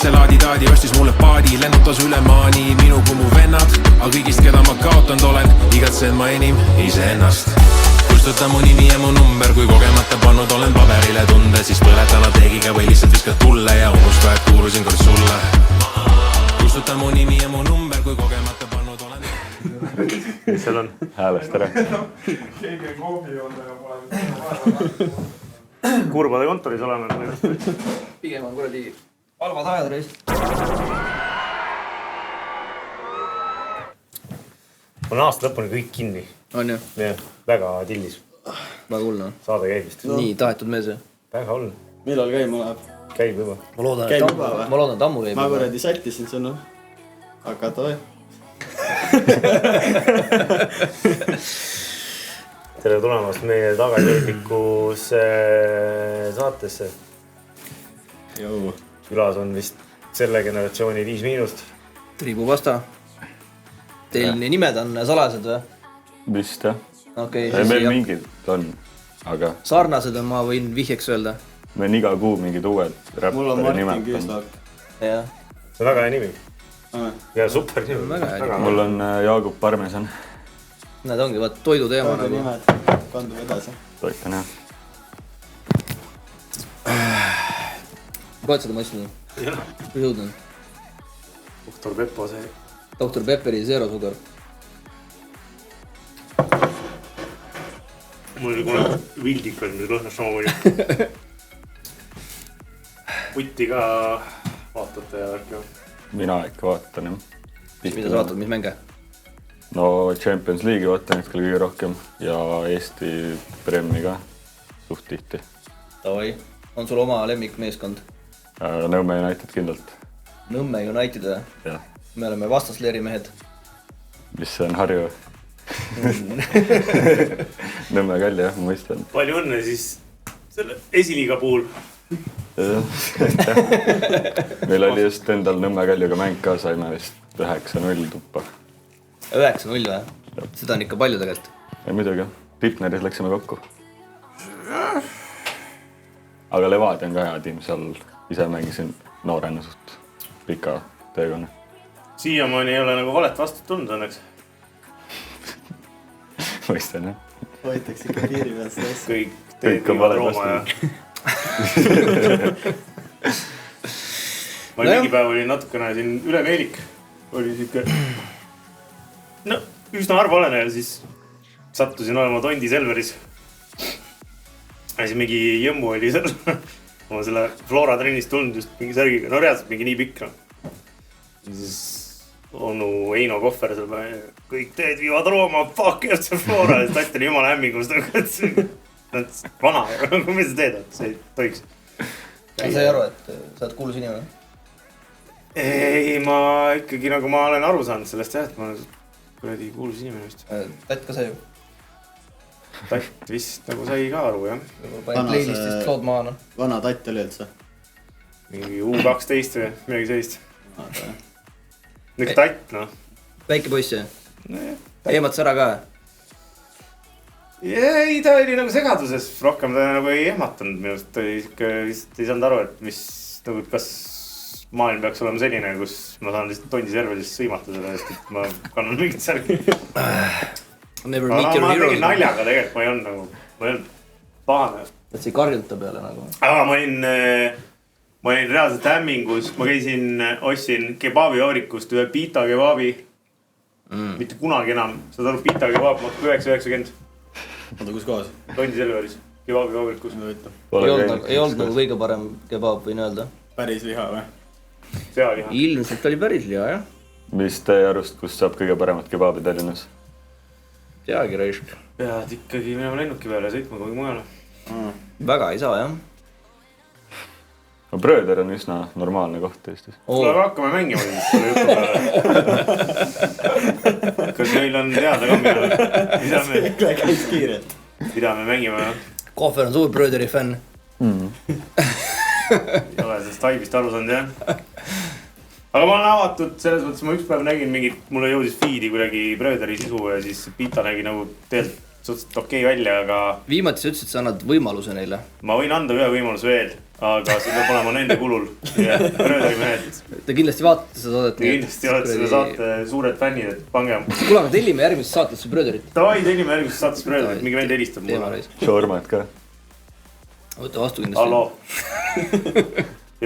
see laadi-taadi ostis mulle paadi, lennutas üle maani minu kui mu vennad, aga kõigist, keda ma kaotanud olen, igatsen ma enim iseennast. Kustuta mu nimi ja mu number, kui kogemata pannud olen paberile tunde, siis põleta teegiga või lihtsalt viskad tulle ja unusta, et kuulusin kord sulle. Kustuta mu nimi ja mu number, kui kogemata pannud olen. Mis seal on? Häälest ära. Keegi koobi juurde ja pole Kurbade kontoris oleme. Pigem on kuradi halvad ajad reist. On aasta lõpuni kõik kinni. On ju? Jah, väga tillis. Väga hull, no. Saade käib vist. Nii tahetud mees ju. Väga hull. Millal käima läheb? Käib juba. Ma loodan, et ammu käib. Ma kuradi sättisin sõnu. Aga toi. Tere tulemast meie tagasihoidlikus saatesse. Jou. Külas on vist selle generatsiooni 5-. Triibu vasta. Teil nii nimed on salajased või? Vist jah. Okei. Meil mingid on, aga... Sarnased on, ma võin vihjeks öelda. Me on iga kuu mingid uued Mul on räppari Martin nimed. Küüslaak. Jah. See on väga hea nimi. Ja super nimi. Väga hea nimi. Mul on Jaagup Parmesan. Need ongi, vaat toidu teema Toidu nagu. nimed. Kandub edasi. Toit on hea. Koed seda mõistnud? Jah. Mis õud on? Doktor Peppo see. Dr. Pepperi zero sugar. Mul oli kunagi vildikas, mis lõhnas samamoodi. Putti ka vaatate ja värk. Mina ikka vaatan jah. Mida sa vaatad, mis mänge? No Champions League'i vaatan hetkel kõige rohkem ja Eesti Premi ka suht tihti. Tavai. On sul oma lemmikmeeskond? Nõmme United kindlalt. Nõmme United või? Jah. Me oleme vastasleeri mehed. Mis see on Harju? Nõmme Kalli jah, ma mõistan. Palju õnne siis selle esiliiga puhul. Meil oli just endal Nõmme Kaljuga mäng ka, saime vist 9-0 tuppa. 9-0 või? Seda on ikka palju tegelikult. Ja muidugi, Pipneris läksime kokku. Aga Levadia on ka hea tiim, seal ise mängisin noorena suht pika teekonna. Siiamaani ei ole nagu valet vastut tulnud õnneks. Mõistan jah. Hoitaks ikka piiri peal seda asja. Kõik teed on valed Rooma ja... Ma mingi päev olin natukene siin üle meelik. Oli siuke... No, üsna arvalene ja siis sattusin olema Tondi Selveris. Ja siis mingi jõmmu oli seal. Ma selle Flora trennist tulnud just mingi särgiga. No reaalselt mingi nii pikk. Ja siis onu Eino Kohver seal pähe. Kõik teed viivad Rooma, fuck FC Flora. Ja siis tatt oli jumala hämmingust. Vana, mis sa teed, et see ei tohiks. Sa sai aru, et sa oled kuulus inimene? Ei, ma ikkagi nagu ma olen aru saanud sellest jah, et ma olen kuradi kuulus inimene vist. Tatt ka sai ju? Tatt vist nagu sai ka aru jah. Panin playlistist lood maana. Vana tatt oli üldse? Mingi U12 või midagi sellist. Üks tatt noh. Väike poiss jah? Eematas ära ka? Ei, ta oli nagu segaduses. Rohkem ta nagu ei ehmatanud minust. Ta vist ei saanud aru, et mis nagu kas maailm peaks olema selline, kus ma saan lihtsalt Tondi Serveris sõimata selle eest, et ma kannan mingit särgi. Never Ma meet your tegin heroes. naljaga tegelikult, ma ei olnud nagu, ma ei olnud pahane. Et see ei karjuta peale nagu. Aga ma olin reaalselt hämmingus, ma käisin, ostsin kebabivabrikust ühe pita kebabi. Mitte kunagi enam, saad aru, pita kebab maksab 9,90. Oota, kus kohas? Tondi Selveris, kebabivabrikus. Ei olnud nagu kõige parem kebab, võin öelda. Päris liha või? Sealiha. Ilmselt oli päris liha, jah. Mis teie arust, kus saab kõige paremat kebabi Tallinnas? Teagi raisk. Pead ikkagi minema lennuki peale ja sõitma kogu mujale. Väga ei saa, jah. No Bröder on üsna normaalne koht Eestis. Tuleb hakkame mängima siis selle jutu peale. Kas meil on teada ka mida Käis kiirelt. me mängime, jah? Kohver on suur Bröderi fänn. Ei ole sellest haibist aru saanud, jah. Aga ma olen avatud, selles mõttes ma üks päev nägin mingit, mulle jõudis feedi kuidagi Bröderi sisu ja siis pita nägi nagu tegelikult suhteliselt okei välja, aga... Viimati sa ütlesid, sa annad võimaluse neile. Ma võin anda ühe võimaluse veel. aga see peab olema nende kulul. Bröderi mehed. Te kindlasti vaatate seda saadet. Kindlasti olete seda saate suured fännid, et pange. Kuule, aga tellime järgmises saatesse Bröderit. Davai, tellime järgmises saates Bröderit, mingi vend helistab mulle. Shawarmat ka. Võta vastu kindlasti. Hallo.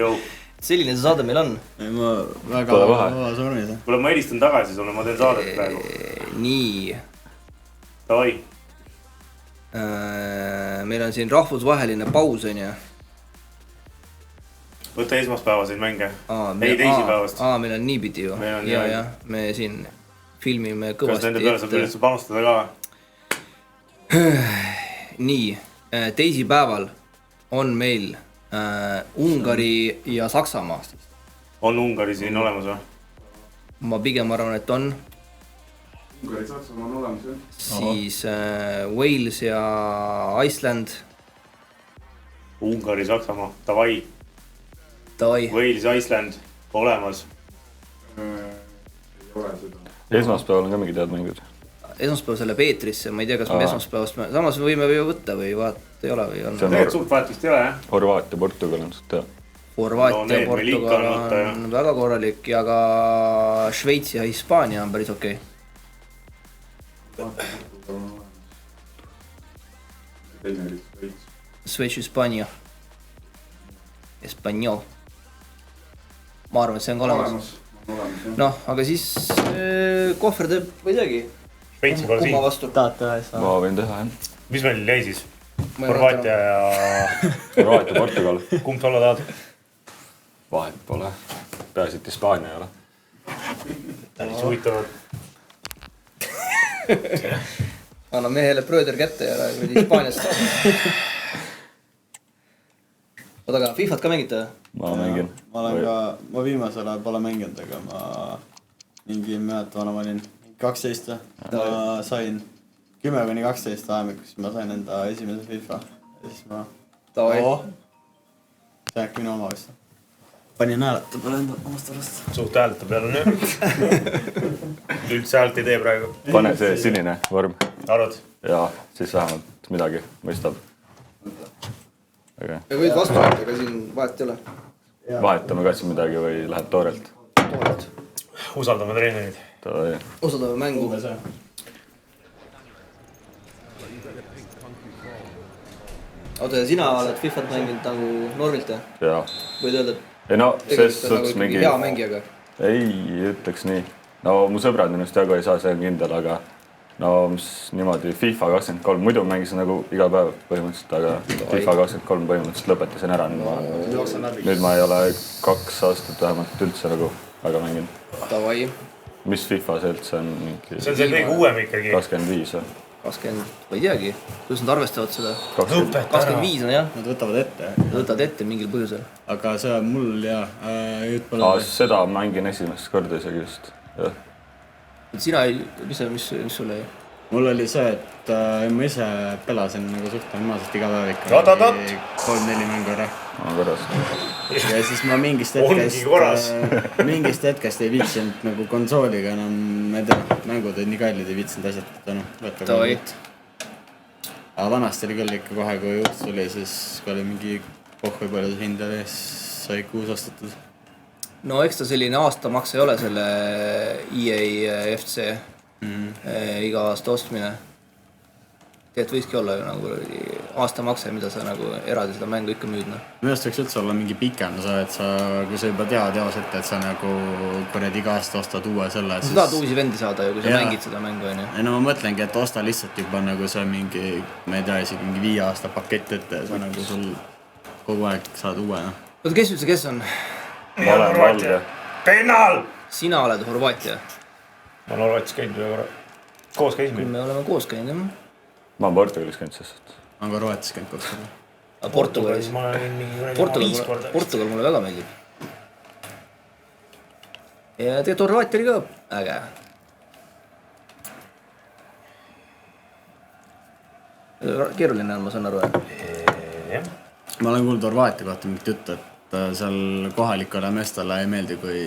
Jou. Selline see saade meil on. Ma väga vabas vormis. Kuule, ma helistan tagasi sulle, ma teen saadet praegu. Nii. Davai. Meil on siin rahvusvaheline paus, on ju. Võta esmaspäevaseid mänge. Ei, teisipäevast. Meil on niipidi ju. Ja, me siin filmime kõvasti. Kas nende peale saab üldse panustada ka? Nii, teisipäeval on meil Ungari ja Saksamaa. On Ungari siin olemas või? Ma pigem arvan, et on. Ungari Saksamaa on olemas, jah. Siis Wales ja Iceland. Ungari, Saksamaa, davai. Wales, Iceland, olemas. Ei ole seda. Esmaspäeval on ka mingid head mängud. Esmaspäev selle Peetrisse, ma ei tea, kas me esmaspäevast... Samas võime ju võtta või vaat ei ole või on. Tegelikult suurt vahetust ei ole, jah? Horvaatia, Portugal on seda. Horvaatia, Portugal on väga korralik ja ka Šveits ja Hispaania on päris okei. Šveits, Hispaania. Espanjol. Ma arvan, et see on ka olemas. Noh, aga siis kohver teeb, ma ei teagi. Šveitsi pole siin. Ma võin teha, jah. Mis meil jäi siis? Horvaatia ja... Horvaatia, Portugal. Kumb olla tahad? Vahet pole. Peaasi, et Hispaania ei ole. Päris huvitavad. Anna mehele Bröder kätte ja Hispaaniast ka. Oota, aga Fifat ka mängite? Ma mängin. Ma viimasel ajal pole mänginud, aga ma mingi mäletavana ma olin 12. Ma sain 10-12 ajamikus, ma sain enda esimese FIFA. Ja siis ma... See äkki minu oma vist. Panin hääleta peale enda omast arvast. Suht hääleta peale nüüd. Üldse häält ei tee praegu. Pane see sinine vorm. Arvad? Ja siis vähemalt midagi mõistab. Ja võid vastu võtta, aga siin vahet ei ole. Vahetame ka siin midagi või lähed toorelt? Toorelt. Usaldame treenerid. Usaldame mängu. Oota, ja sina oled Fifat mänginud nagu Normilt, jah? Jaa. Võid öelda, et ei no, selles suhtes mingi... hea mängijaga? Ei, ütleks nii. No mu sõbrad minust jagu ei saa, see on kindel, aga no mis niimoodi FIFA 23, muidu mängisin nagu iga päev põhimõtteliselt, aga FIFA 23 põhimõtteliselt lõpetasin ära. Nüüd ma ei ole 2 aastat vähemalt üldse nagu väga mänginud. Davai. Mis FIFA see üldse on? See on see kõige uuem ikkagi. 25 või? 20, ma ei teagi, kuidas nad arvestavad seda? 25 on jah. Nad võtavad ette. Nad võtavad ette mingil põhjusel. Aga see on mul ja seda mängin esimest korda isegi just. Sina ei, mis sul ei? Mul oli see, et ma ise pelasin nagu suht normaalselt iga päev ikka 3-4 mängu ära. Korras. Ja siis ma mingist hetkest ei viitsinud nagu konsooliga enam, ma ei tea, mängud olid nii kallid, ei viitsinud asjad. Aga vanasti oli küll ikka kohe, kui juht tuli, siis kui oli mingi pohhui palju hind oli, siis sai 6 ostetud. No eks ta selline aastamaks ei ole selle EA FC iga aasta ostmine. Tead võikski olla ju nagu aastamakse, mida sa nagu eraldi seda mängu ikka müüd. Minu arust võiks üldse olla mingi pikem, et sa, kui sa juba tead jaos ette, et sa nagu kuradi iga aasta ostad uue selle. Sa tahad uusi vendi saada ju, kui sa mängid seda mängu. Ei no ma mõtlengi, et osta lihtsalt juba nagu see mingi, ma ei tea, isegi mingi 5 aasta pakett ette ja sa nagu sul kogu aeg saad uue. Oota, kes üldse, kes on? Ma olen Valge. Pennal! Sina oled Horvaatia. Ma olen Horvaatis käinud ühe korra. Koos käisime. Me oleme koos käinud, jah. Ma olen Portugalis käinud sest. Ma olen ka Horvaatis käinud 2 korda. Portugalis. Ma olen mingi 5 korda. Portugal mulle väga meeldib. Ja tegelikult Horvaatia oli ka äge. Keeruline on, ma saan aru, jah? Ma olen kuulnud Horvaatia kohta mingit juttu, et seal kohalikule meestele ei meeldi, kui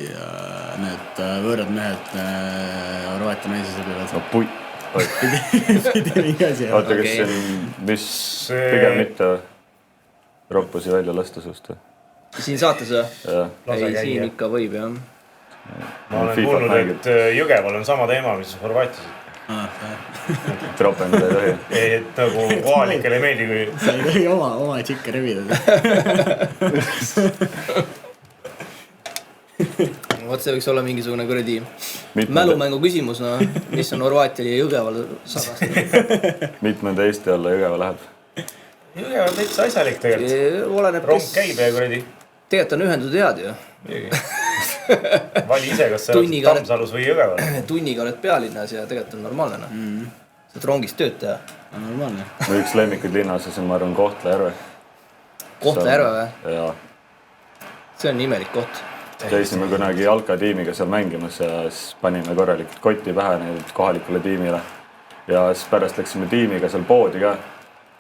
need võõrad mehed Horvaatia naisi sõbivad. No pui. Pidi mingi asi. Oota, kes siin, mis pigem mitte roppusi välja lasta suust või? Siin saates või? jah. ei, siin ikka võib jah. ma olen kuulnud, et Jõgeval on sama teema, mis Horvaatias. et ropendada ei tohi. Et nagu kohalikele ei meeldi, kui... sa ei tohi oma tšikke revida. Vot see võiks olla mingisugune kuradi mälumängu küsimus, no. Mis on Horvaatial ja Jõgeval sagast. Mitmenda Eesti alla Jõgeva läheb? Jõgeval on täitsa asjalik tegelikult. Oleneb, Rong käib ja kuradi. Tegelikult on ühendused head ju. Vali ise, kas sa oled Tammsalus või Jõgeval. Tunniga oled pealinnas ja tegelikult on normaalne. Saad rongist tööd teha. Normaalne. no üks lemmikuid linnaosas on, ma arvan, Kohtla-Järve. Kohtla-Järve või? jaa. See on imelik koht. käisime kunagi jalkatiimiga seal mängimas ja siis panime korralikult koti pähe nüüd kohalikule tiimile. Ja siis pärast läksime tiimiga seal poodi ka.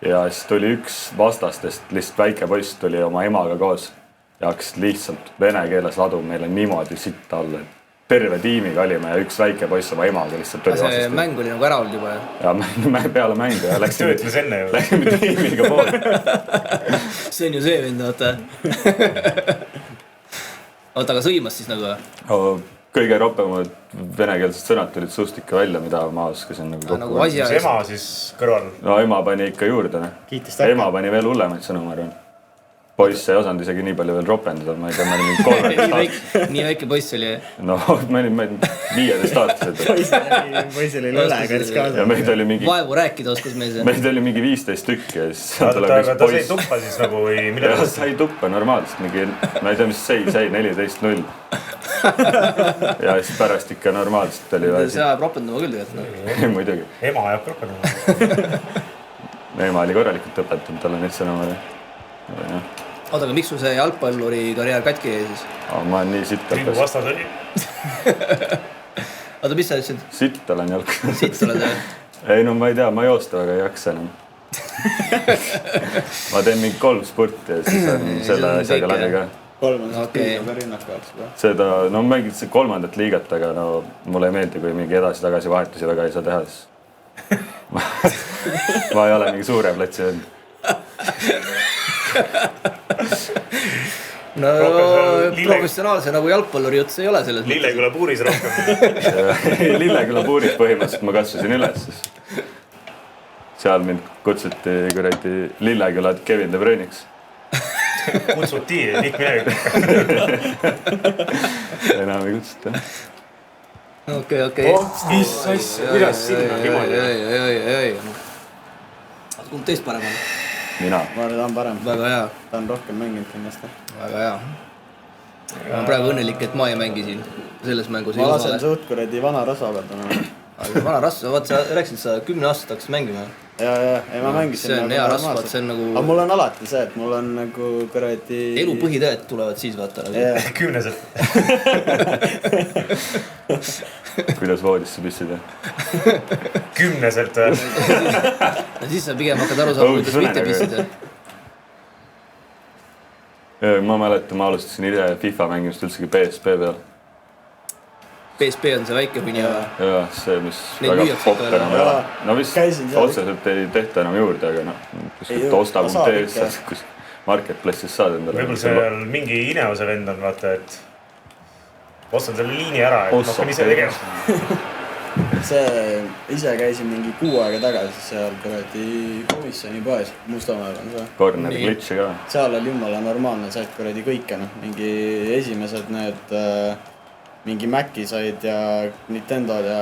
Ja siis tuli üks vastastest, lihtsalt väike poiss tuli oma emaga koos ja hakkas lihtsalt vene keeles laduma meile niimoodi sitta alla. Terve tiimiga olime ja üks väike poiss oma emaga lihtsalt tuli vastast. See mäng oli nagu ära olnud juba ju? Ja peale mängu ja läksime tiimiga poodi. See on ju see vend, vaata. Oota, aga sõimas siis nagu? Kõige ropemad venekeelsed sõnad tulid suust ikka välja, mida ma oskasin nagu kokku. Nagu asja... Mis ema siis kõrval? No ema pani ikka juurde. Ema pani veel hullemaid sõnu, ma arvan. Poiss ei osanud isegi nii palju veel ropendada, ma ei tea, ma olin mingi 13 aastased. Nii väike poiss oli? No, ma olin 15 aastased. Poisil oli lõle käris kaasa. Ja meid oli mingi... Vaevu rääkida oskas meil see. Meid oli mingi 15 tükki ja siis... Aga ta sai tuppa siis nagu või mille? Ja sai tuppa normaalselt, mingi... Ma ei tea, mis sai 14-0. Ja siis pärast ikka normaalselt oli... See ajab ropendama küll tegelikult. Muidugi. Ema ajab ropendama. Ema oli korralikult õpetanud, tal on nüüd sõnumari. Oota, aga miks sul see jalgpalluri karjäär katki jäi siis? Ma olen nii sitt Liidu vastad oli. Oota, mis sa ütlesid? Sitt olen jalgpalluri. Sitt oled või? Ei, no ma ei tea, ma joosta väga ei jaksa enam. Ma teen mingi 3 spurti ja siis on selle asjaga läbi ka. 3 on siis piiga rinnakaks või? Seda, no mängid see 3. liigat, aga no mulle ei meeldi, kui mingi edasi-tagasi vahetusi väga ei saa teha, siis ma ei ole mingi suure platsi olnud. No professionaalse nagu jalgpalluri jutt see ei ole selles mõttes. Lilleküla puuris rohkem. Lilleküla puuris põhimõtteliselt ma kasvasin üles, siis seal mind kutsuti kuradi Lilleküla Kevin De Bruyniks. Kutsuti, kõik midagi. Enam ei kutsuta. Okei. Mis asja, kuidas sinna niimoodi? Kumb teist parem on? Mina. Ma arvan, ta on parem. Väga hea. Ta on rohkem mänginud kindlasti. Väga hea. Ma olen praegu õnnelik, et ma ei mängi siin selles mängus. Ma lasen suht kuradi vana rasva pealt. Vana rasva, vaat sa rääkisid, sa 10 aastat hakkasid mängima. Ja, ei ma mängisin. See on hea rasva, see on nagu... Aga mul on alati see, et mul on nagu kuradi... Elu põhitõed tulevad siis vaata. Kümneselt. Kuidas voodisse pissid? Kümneselt. Siis sa pigem hakkad aru saama, kuidas mitte pissida. Ma mäletan, ma alustasin ise FIFA mängimist üldsegi PSP peal. PSP on see väike huni või? Jaa, see, mis Neid väga müüakse popp ikka enam ei ole. No vist otseselt ei tehta enam juurde, aga noh, kuskilt osta.ee-s, kus marketplace'is saad endale. Võibolla seal mingi Ineose vend on, vaata, et ostan selle liini ära, et hakkan ise tegema. See ise käisin mingi 6 aega tagasi seal kuradi komisjoni poes, Mustamäel on see. Corneri glitši ka. Seal oli jumala normaalne, said kuradi kõike, noh, mingi esimesed need mingi Maci said ja Nintendod ja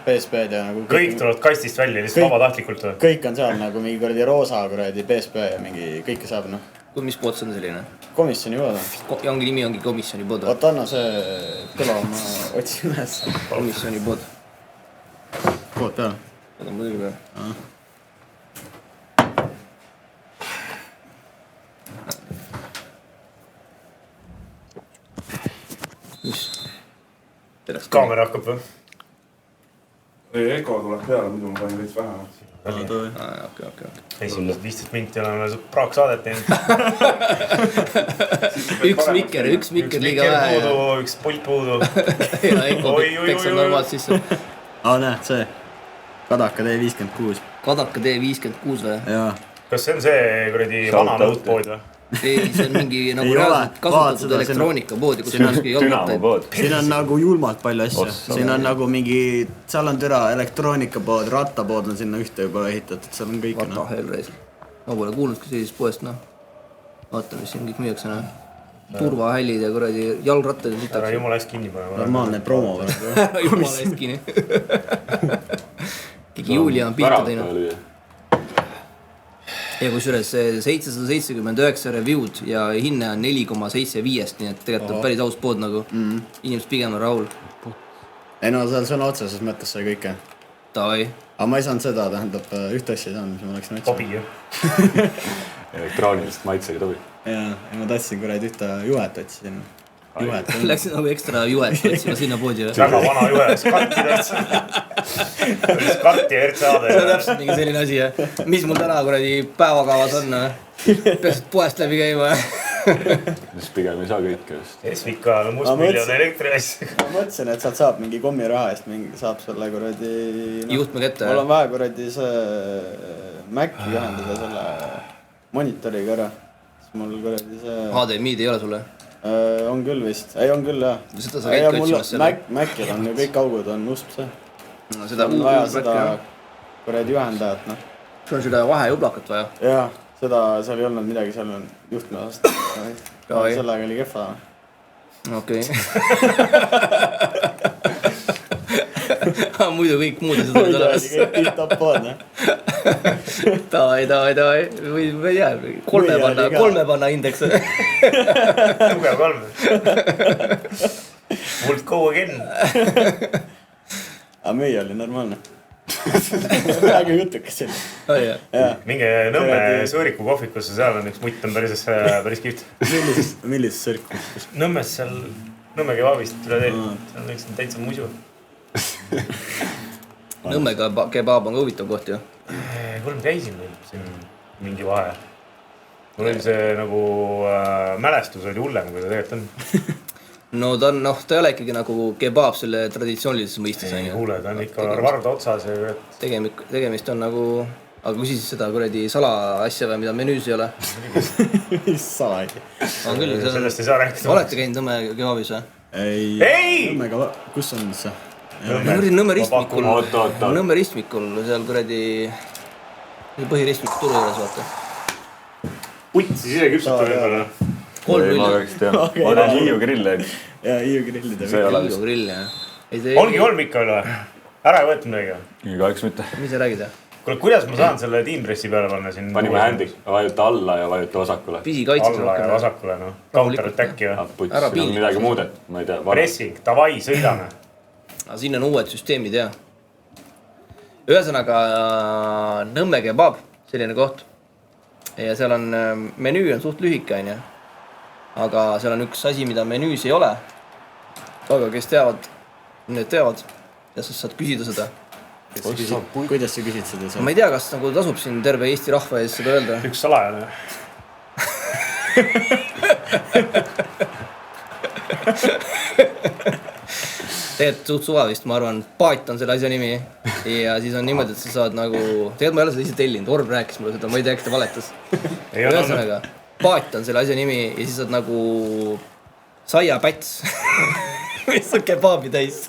PSP-d ja nagu... Kõik tulevad kastist välja, lihtsalt vabatahtlikult või? Kõik on seal nagu mingi kuradi roosa kuradi PSP ja mingi kõike saab, noh. Mis pood see on selline? Komisjoni pood on. Ongi nimi ongi komisjoni pood. Oota, anna see kõla, ma otsin üles. Komisjoni pood. Pood peal? Oota, muidugi peal. Mis? Kaamera hakkab või? Ei, Eko tuleb peale, muidu ma panin veits vähemalt. Okei. Esimesed 15 minti oleme praak saadet teinud. Üks mikker liiga vähe. Üks pult puudu. Ja Eko peks on normaalselt sisse. Näed, see. Kadaka D56. Kadaka D56 või? Jaa. Kas see on see kuradi vana nõudpood või? ei, see on mingi nagu Ei reaalselt ole. Vaat kasutatud seda, elektroonikapoodi, kus siin on ükski jalgrattaid. Dünamopood. siin on nagu julmalt palju asju. Ossa. Siin on nagu mingi, seal on türa elektroonikapood, rattapood on sinna ühte juba ehitatud, seal on kõik. What the hell, reis. Ma pole kuulnudki sellisest poest, noh. Vaata, mis siin kõik müüakse, noh. Turvahällid ja kuradi jalgrattad ja ära sitaks. jumala eest kinni panema. Normaalne promo. Jumala eest kinni. Kegi Julia on piita teinud. Ja kusjuures 779 review'd ja hinne on 4,75, nii et tegelikult on päris aus pood nagu. Inimesed pigem on rahul. Ei no seal sõna otseses mõttes sai kõike. Tavai. Aga ma ei saanud seda, tähendab ühte asja ei saanud, mis ma läksin otsima. Kobi, ju. Elektroonilist maitsega tobi. Ja ma tahtsin kuradi ühte juhet otsisin. Juhet. Läksin nagu ekstra juhet otsima sinna poodi. Väga vana juhe, skarti tähtsa. Skarti ja RCA-d. See on täpselt mingi selline asi, jah. Mis mul täna kuradi päevakavas on, peaks poest läbi käima. Mis pigem ei saa kõike just. SVK on mustmiljon elektri asja. Ma mõtlesin, et sealt saab mingi kommiraha eest, saab selle kuradi... Juhtme kätte. Mul on vaja kuradi see Maci ühendada selle monitoriga ära. Siis mul kuradi see... HDMI-d ei ole sulle? On küll vist. Ei, on küll, jah. Seda sa käidki otsimas selle. Macil on ju kõik augud on ust see. No, seda on vaja seda kuradi ühendajat, noh. Sul on seda vahejuplakat vaja? Jaa, seda seal ei olnud midagi, seal on juhtme osast. Sellega oli kehva. Okei. Muidu kõik muud asjad olid olemas. Kõik tipp-top pood, noh. Davai. Või ma ei tea, kolme panna indeks. Tugev kolm. Mult go again. Aga meie oli normaalne. Väga jutukas oli. Minge Nõmme Sõõriku kohvikusse, seal on üks mutt on päris kihvt. Millises sõõriku? Nõmmes seal, Nõmme kebabist üle teel. Seal on üks täitsa musu. Nõmme kebab on ka huvitav koht ju. Kolm käisin meil siin mingi vahe. Mul oli see nagu mälestus oli hullem, kui ta tegelikult on. No ta on, ta ei ole ikkagi nagu kebab selle traditsioonilises mõistes. Ei kuule, ta on ikka varda otsas. Tegemist on nagu... Aga kui siis seda kuradi sala asja või mida menüüs ei ole? Mis sala asja? On küll. Sellest ei saa rääkida. Olete käinud Nõmme kebabis või? Ei! Kus on see? Nõmme ristmikul. Oota. Nõmme ristmikul, seal kuradi põhiristmiku turu juures, vaata. Utt, siis ise küpsata võib-olla. 3-0. Ma peaks teha. Ma teen Hiiu grille. Jaa, Hiiu grillide. Hiiu grill, jah. Ongi kolm ikka üle. Ära ei võeta midagi. Kahjuks mitte. Mis sa räägid, jah? Kuule, kuidas ma saan selle tiimpressi peale panna siin? Panime händi, vajuta alla ja vajuta vasakule. Pisi kaitses alla ja vasakule, noh. Counter attacki või? Puts, siin on midagi muudet, ma ei tea. Pressing, davai, sõidame. Aga siin on uued süsteemid, jah. Ühesõnaga Nõmme kebab, selline koht. Ja seal on, menüü on suht lühike, on ju. Aga seal on üks asi, mida menüüs ei ole. Aga kes teavad, need teavad. Ja sa saad küsida seda. Kuidas sa küsid seda? Ma ei tea, kas nagu tasub siin terve Eesti rahva ees seda öelda. Üks salajane. Tegelikult suht suva vist, ma arvan, Paat on selle asja nimi. Ja siis on niimoodi, et sa saad nagu... Tegelikult ma ei ole seda ise tellinud, Orb rääkis mulle seda, ma ei tea, äkki ta valetas. Ühesõnaga, Paat on selle asja nimi ja siis saad nagu saiapäts, mis on kebabi täis.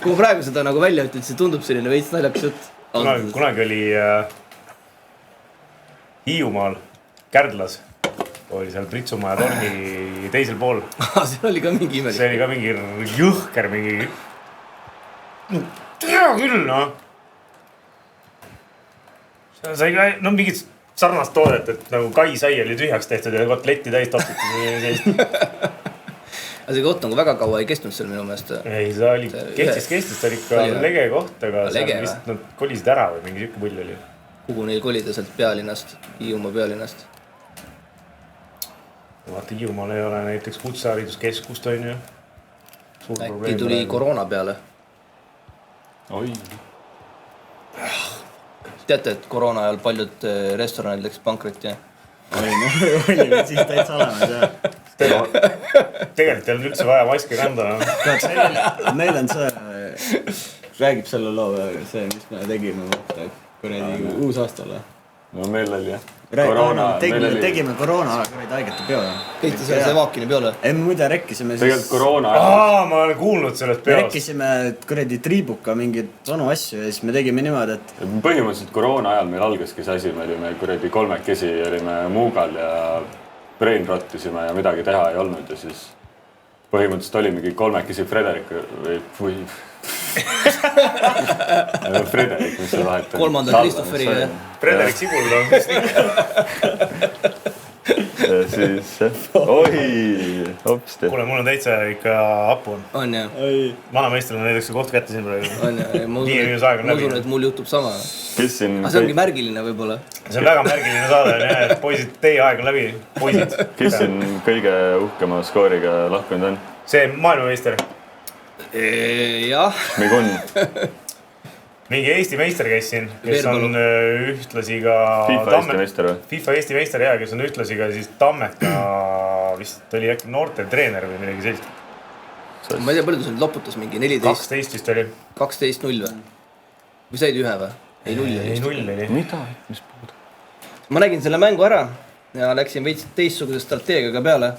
Kui ma praegu seda nagu välja ütled, siis tundub selline veits naljakas jutt. Kunagi oli Hiiumaal, Kärdlas, oli seal Pritsumaa ja torni teisel pool. See oli ka mingi imelik. See oli ka mingi jõhker, mingi... Tea küll, noh. Sai ka, mingid sarnast toodet, et nagu kai sai oli tühjaks tehtud ja kotletti täis tapitud. Aga see koht nagu väga kaua ei kestnud seal minu meelest. Ei, see oli kestis, ta oli ikka lege koht, aga seal vist nad kolisid ära või mingi siuke pull oli. Kuhu neil kolida sealt pealinnast, Hiiumaa pealinnast? Vaata, Hiiumaal ei ole näiteks kutsehariduskeskust, on ju. Äkki tuli koroona peale. Oi. Teate, et koroona ajal paljud restoranid läks pankrotti? Oli siis täitsa olemas, jah. Tegelikult ei olnud üldse vaja maske kanda. Neil on see, räägib selle loo, see, mis me tegime, kuradi uus aastale. no meil oli jah. Tegime koroona kuradi haigete peo. Käite selle Sevakini peole? Ei, muide rekkisime siis... Tegelikult koroona ma olen kuulnud sellest peost. Rekkisime kuradi triibuka mingid vanu asju ja siis me tegime niimoodi, et... Põhimõtteliselt koroona ajal meil algaski see asi, me olime kuradi kolmekesi, olime Muugal ja brainrottisime ja midagi teha ei olnud ja siis põhimõtteliselt olimegi kolmekesi Frederik või... Frederik, mis see vahet on? Kolmanda Kristofferiga. Frederik Sibul on. Ja siis, oi, hopsti. Kuule, mul on täitsa ikka hapu on. On jah. Vanameistril on näiteks koht kätte siin praegu. On jah. Ma usun, et mul juhtub sama. Aga see ongi märgiline võib-olla. See on väga märgiline saade, et poisid, teie aeg on läbi. Poisid. Kes siin kõige uhkema skooriga lahkunud on? See maailmameister. Jah. Migun. Mingi Eesti meister käis siin, kes on ühtlasi ka... FIFA Eesti meister või? FIFA Eesti meister, jah, kes on ühtlasi ka siis Tammeka vist oli äkki noorte treener või midagi sellist. Ma ei tea, palju ta nüüd loputas mingi 14? 12 vist oli. 12-0 või? Või said ühe või? Ei 0 oli. Ei 0 oli. Mida? Mis puudu? Ma nägin selle mängu ära ja läksin veits teistsuguse strateegiaga peale.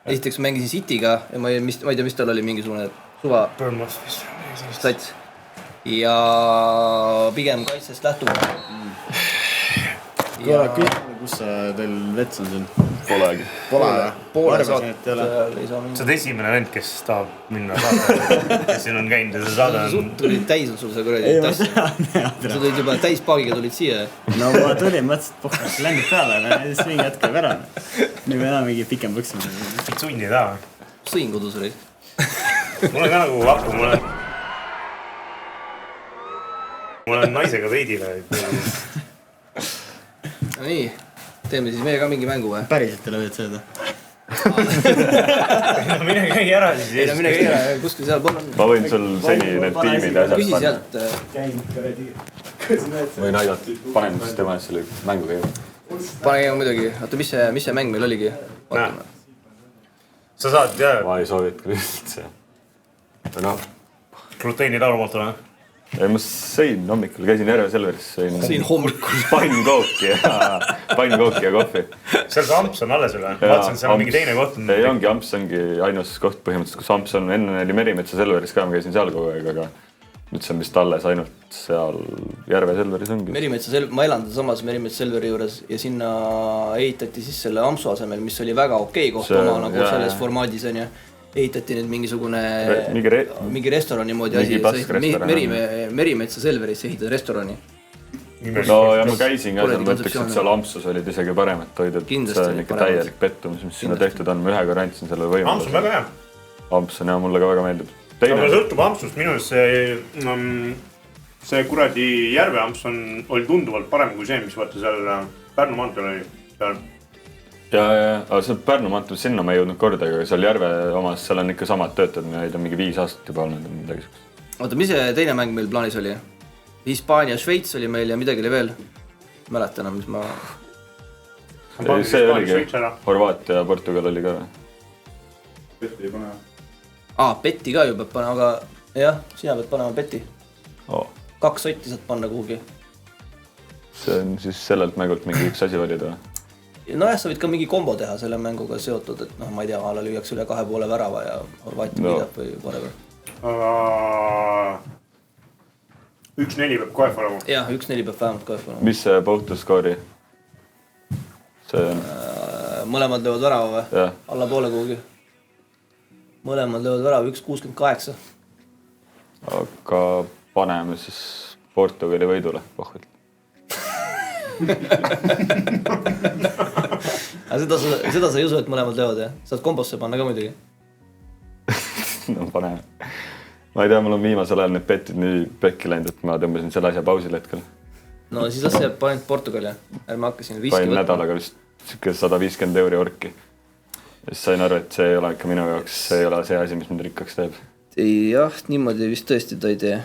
Esiteks mängisin Cityga ja ma ei tea, mis tal oli mingisugune suva stats. Ja pigem kaitsest lähtuma. Kus teil vets on siin? Polegi. Poole saat ei saa minna. Sa oled esimene vend, kes tahab minna saata, kes siin on käinud ja see saade on... Sutt tulid täis on sul see kuradi tassi. Sa tulid juba täispaagiga tulid siia. No ma tulin, mõtlesin, et puhkas ländib peale, siis mingi hetk käib ära. Nüüd me enam mingi pikem põksime. Sunni taha. Sõin kodus oli. Mul on ka nagu vapu, mul on naisega veidile. No nii, teeme siis meie ka mingi mängu või? Päriselt ei ole võid seda. Mine käi ära siis. Ei no mine käi ära, kuskil seal pole. Ma võin sul seni need tiimid ja Küsi asjad panna. sealt. Käin kuradi. Võin aidata, panen siis tema selle mängu käima. Pane käima muidugi. Oota, mis see mäng meil oligi? Vaatame. Sa saad, jah. Ma ei soovita küll üldse. Noh. Gluteeni taurumalt ole. Ja ma sõin hommikul, käisin Järve Selveris, Sõin hommikul. pannkooki ja kohvi. Seal see Amps on alles üle. Vaatasin, seal on mingi teine koht. Ei ongi, Amps ongi ainus koht põhimõtteliselt, kus Amps on. Enne oli Merimetsa Selveris ka, ma käisin seal kogu aeg, aga nüüd see on vist alles ainult seal Järve Selveris ongi. Ma elan samas Merimetsa Selveri juures ja sinna ehitati siis selle Ampsu asemel, mis oli väga okei koht oma nagu selles formaadis on ja ehitati nüüd mingisugune mingi restorani moodi asi. Merimetsa Selveris ehitad restorani. No ja ma käisin ka seal, mõtleks, et seal Ampsus olid isegi paremad toidud. See on ikka täielik pettumus, mis sinna tehtud on. Ma ühe korra andsin selle võimaluse. Amps on väga hea. Amps on hea, mulle ka väga meeldib. Aga sõltub Ampsust, minu see kuradi Järve Amps oli tunduvalt parem kui see, mis vaata seal Pärnu maanteel oli seal. Ja see Pärnu maanteel sinna ma ei jõudnud kordagi, aga seal Järve omas, seal on ikka samad töötajad, neid on mingi 5 aastat juba olnud midagi sellist. Oota, mis see teine mäng meil plaanis oli? Hispaania, Šveits oli meil ja midagi oli veel. Mäletan, mis ma... See oligi, Horvaatia ja Portugal oli ka. Petti ei pane. Petti ka ju peab panema, aga jah, sina pead panema Petti. 2 sotti saad panna kuhugi. See on siis sellelt mängult mingi üks asi valida või? Nojah, sa võid ka mingi kombo teha selle mänguga seotud, et ma ei tea, ala lüüaks üle 2,5 värava ja Horvaatia võidab või whatever. Aga 1-4 peab koef olema. Jah, 1-4 peab vähemalt koef olema. Mis see pohtuskoori? See on... Mõlemad löövad värava või? Jah. Alla poole kuhugi. Mõlemad löövad värava 1-68. Aga paneme siis Portugali võidule pohvil. Aga seda sa ei usu, et mõlemad löövad, jah? Saad kombosse panna ka muidugi? No paneme. Ma ei tea, mul on viimasel ajal need petid nii pekki läinud, et ma tõmbasin selle asja pausil hetkel. No siis las jääb paned Portugal, jah? Ärme hakkasin riski võtma. Pain nädalaga vist 150 € orki. Ja siis sain aru, et see ei ole ikka minu jaoks, see ei ole see asi, mis mind rikkaks teeb. Jah, niimoodi vist tõesti ta ei tee.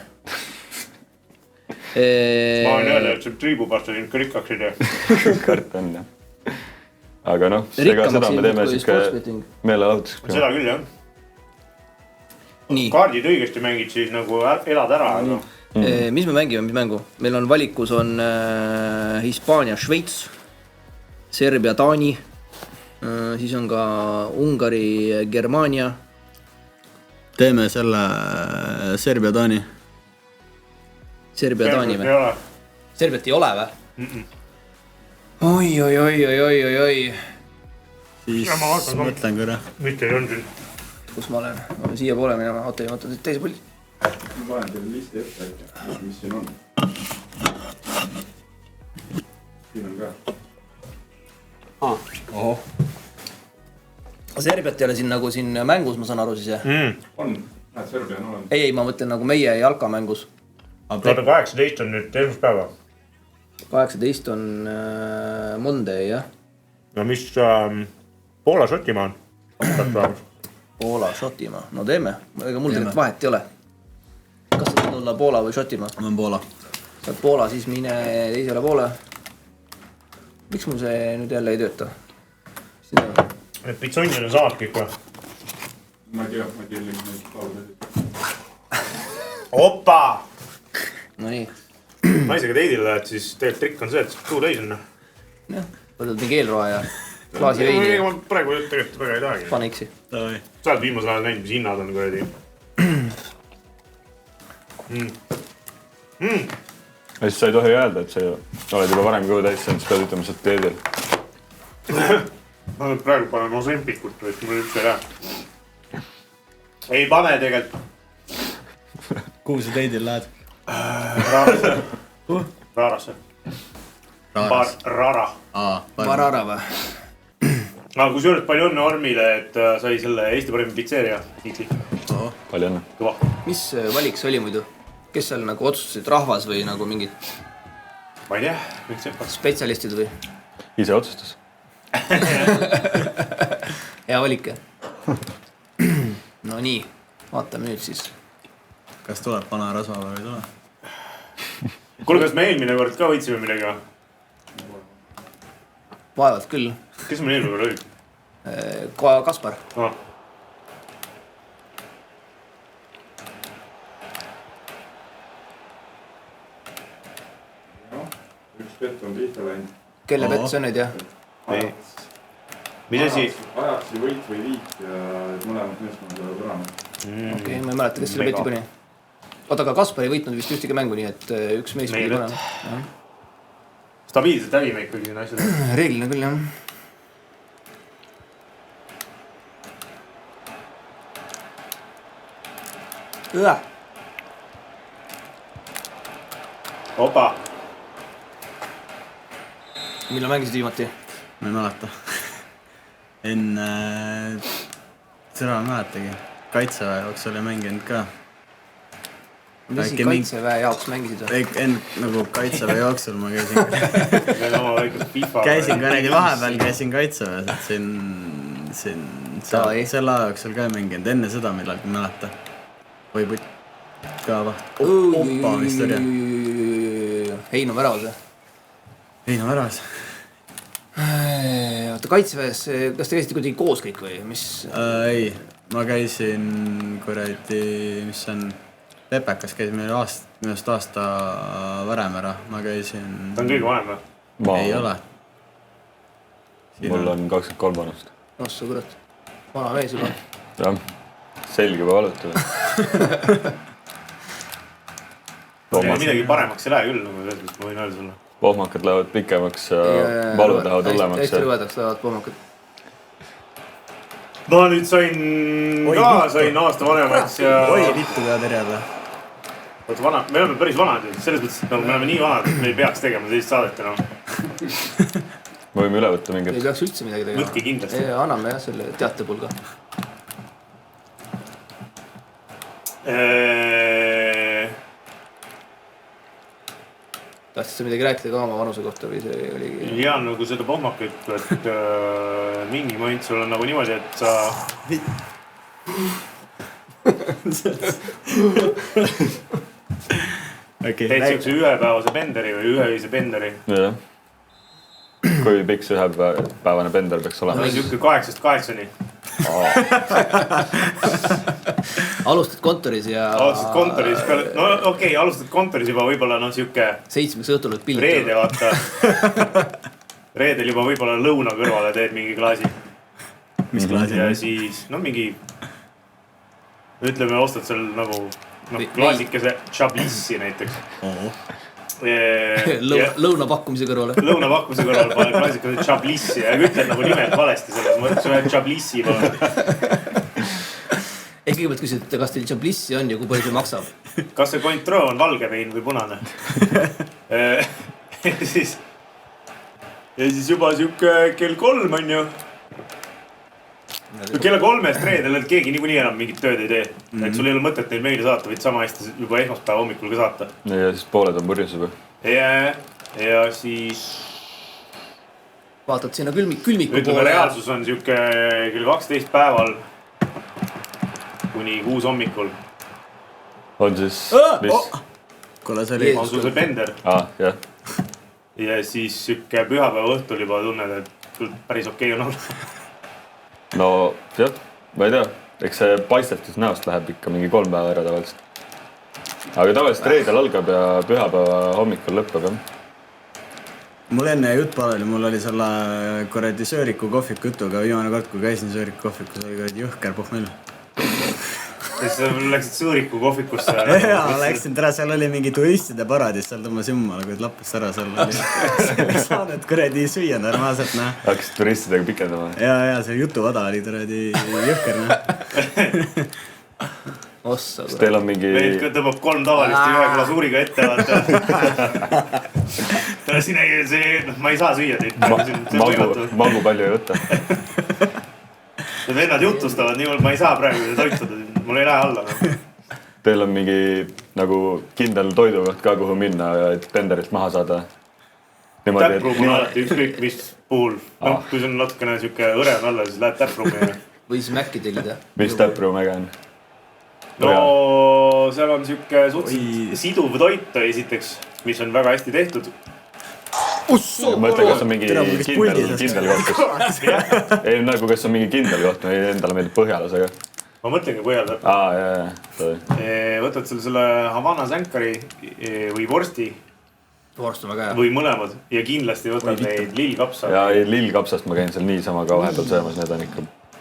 Ma võin öelda, et see triibupasta sind ka rikkaks ei tee. Kart on, jah. Aga noh, seda me teeme siuke meelelahutuseks. Seda küll, jah. Kaardid õigesti mängid, siis nagu elad ära. Mis me mängime, mis mängu? Meil on valikus on Hispaania, Šveits, Serbia, Taani, siis on ka Ungari, Germaania. Teeme selle Serbia, Taani. Serbia, Taani või? Serbiat ei ole või? Oi. Siis mõtlen korra. mitte ei olnud siin. Kus ma olen? Ma siia poole minema, oota, teise pulli. Ma panen teile listi ette äkki, mis siin on. Siin on ka. Oho. Serbiat ei ole siin nagu siin mängus, ma saan aru siis, jah? On, näed, Serbia on olemas. Ei, ma mõtlen nagu meie jalkamängus. Oota, 18 on nüüd esmaspäeva. 18 on Monday, jah? No mis Poola-Šotimaa on? Poola-Šotimaa, no teeme. Ega mul tegelikult vahet ei ole. Kas sa saad olla Poola või Šotimaa? Ma olen Poola. Saad Poola, siis mine teisele poole. Miks mul see nüüd jälle ei tööta? Need pitsonnid on samad kõik või? Ma ei tea, ma tellin neid laulusid. Opa! No nii. Naisega teidile lähed, siis tegelikult trikk on see, et suu täis on. Jah, võtad mingi eelroa ja klaasi veini. Ma praegu tegelikult väga ei tahagi. Pane iksi. Sa oled viimasel ajal näinud, mis hinnad on kuradi. Ja siis sa ei tohi öelda, et sa oled juba varem kõhu täis, siis pead ütlema, sa teedil. Ma nüüd praegu panen Ozempikut, et mul üldse ei lähe. Ei pane tegelikult. Kuhu sa teidil lähed? Raarasse. Raarasse. Rara. Barara või? Aga kui suured palju õnne Ormile, et sai selle Eesti parima pitseeria tiitli. Palju õnne. Kõva. Mis valik see oli muidu? Kes seal nagu otsustasid, rahvas või nagu mingid Ma ei tea, miks see spetsialistid või? Ise otsustas. Hea valik. No nii, vaatame nüüd siis. Kas tuleb vana rasva või ei tule? Kuule, kas me eelmine kord ka võitsime midagi? Vaevalt küll. Kes meil eelmine kord oli? Kaspar. Üks pett on pihta läinud. Kelle pett see on nüüd, jah? Ei. Mis asi? Ajaksi võit või viik ja mõlemad meeskond tuleb põrama. Okei, ma ei mäleta, kes selle peti pani. Oota, aga Kaspar ei võitnud vist ühtegi mängu, nii et üks mees pidi panema. Stabiilselt hävime ikkagi siin asjad. Reeglina küll, jah. Opa! Millal mängisid viimati? Ma ei mäleta. Enne... Seda ma mäletagi. Kaitseväe jaoks oli mänginud ka. Mis kaitseväe jaoks mängisid või? Nagu kaitseväe jooksul ma käisin kuradi vahepeal, käisin kaitseväes, et siin selle aja jooksul ka ei mänginud. Enne seda millalgi mäleta. Või putt ka va. Opa, mis ta oli? Heino väravas või? Heino väravas. Oota, kaitseväes, kas te käisite kuidagi koos kõik või? Ei, ma käisin kuradi, mis on... Lepekas käis meil minust aasta varem ära. Ma käisin... Ta on kõige vanem või? Ei ole. Mul on 23 vanust. Nossa, kurat. Vana mees juba. Jah, selg juba valutu. Midagi paremaks ei lähe küll, nagu selles, ma võin öelda sulle. Pohmakad lähevad pikemaks ja valud lähevad hullemaks. Hästi rõvedaks lähevad pohmakad. Ma nüüd sain aasta vanemaks ja... Oi, vittu ka terjale. Oota, vana, me oleme päris vanad ju. Selles mõttes, et me oleme nii vanad, et me ei peaks tegema sellist saadet enam. Me võime üle võtta mingit... Ei peaks üldse midagi tegema. Võtke kindlasti. Anname jah selle teatepulga. Tahtsid sa midagi rääkida ka oma vanuse kohta või see oligi... Ja nagu seda pohmakut, et mingi moment sul on nagu niimoodi, et sa... Teed siukse ühepäevase benderi või üheöise benderi. Jah. Kui pikk see ühepäevane bender peaks olema? Siuke 8-8. alustad kontoris ja alustad kontoris peale, no okei, alustad kontoris juba võib-olla noh siuke 7 õhtul oled pildi reede vaata. Reedel juba võib-olla lõuna kõrvale teed mingi klaasi. Mis klaasi? Ja siis no mingi ütleme ostad seal nagu klaasikese Chablissi näiteks. lõuna pakkumise kõrvale. Lõuna pakkumise kõrvale pane klaasikese Chablissi ja ütled nagu nimed valesti selles mõttes, ühe Chablissi pane. Kõigepealt küsid, kas teil Chablissi on ja kui palju see maksab? Kas see Cointreau on valge vein või punane? Ja siis juba siuke kell 3 on ju. Kella 3-st reedel, et keegi niikuinii enam mingit tööd ei tee. Et sul ei ole mõtet neid meile saata, võid sama hästi juba esmaspäeva hommikul ka saata. Ja siis pooled on purjus juba. Ja siis vaatad sinna külmiku ütleme, poole. reaalsus on siuke kell 12 päeval kuni 6 hommikul. On siis, mis? Kuule, see oli... On sul see bender. Jah. Ja siis siuke pühapäeva õhtul juba tunned, et küll päris okei on olla. No jah, ma ei tea, eks see paisteltus näost läheb ikka mingi 3 päeva ära tavaliselt. Aga tavaliselt reedel algab ja pühapäeva hommikul lõppeb, jah. Mul enne juttu oli, mul oli selle korredi Sööriku kohviku jutuga viimane kord, kui käisin Sööriku kohvikus, oli korredi jõhker pohmell. Ja siis läksid Sõõriku kohvikusse. Jaa, läksin täna, seal oli mingi turistide paradis, seal tõmbas jummala, kui lappast ära, seal oli ei saanud korredi süüa normaalselt, näe. Hakkasid turistidega pikendama? Jaa, see jutuvada oli korredi jõhker, näe. Ossa. Teil on mingi... Meil tõmbab 3 tavalist ühe glasuuriga ette, vaata. Täna siin ei, see, ma ei saa süüa teid. Magu palju ei võtta. Need vennad jutustavad nii, ma ei saa praegu toitada, mul ei lähe alla. Teil on mingi nagu kindel toidukoht ka, kuhu minna, et benderit maha saada? Täpruum on alati ükskõik mis puhul. No, kui see on natukene siuke õre on alla, siis lähed täpruumi. Või siis Mäkki tellida. Mis täpruum äge on? No seal on siuke suhteliselt siduv toit esiteks, mis on väga hästi tehtud. Ma ütlen, kas on mingi kindel koht, kus... Ei, nagu kas on mingi kindel koht, endale meeldib Põhjalas, aga... Ma mõtlengi Põhjal. Võtad selle Havana sänkari või vorsti. Vorst on väga hea. Või mõlemad. Ja kindlasti võtad neid lillkapsa. Ja lillkapsast ma käin seal niisama ka vahepeal söömas, need on ikka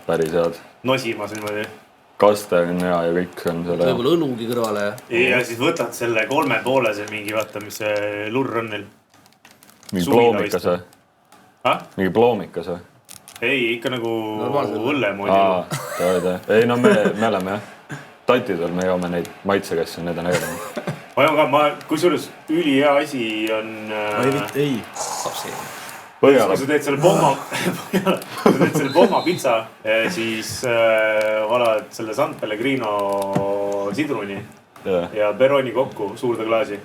päris head. Nosimas niimoodi. Kaste on hea ja kõik on selle... Võibolla õlugi kõrvale. Ja siis võtad selle 3,5 mingi, vaata, mis see lurr on neil. Mingi ploomikas või? Mingi ploomikas või? Ei, ikka nagu õlle moodi. Ei, no me oleme jah. Tatidel me joome neid maitsekassi, need on ägedamad. Ma joon ka, kusjuures üli hea asi on... Ei. Kui sa teed selle pomma pitsa, siis valad selle San Pellegrino sidruni ja peroni kokku suurde klaasi.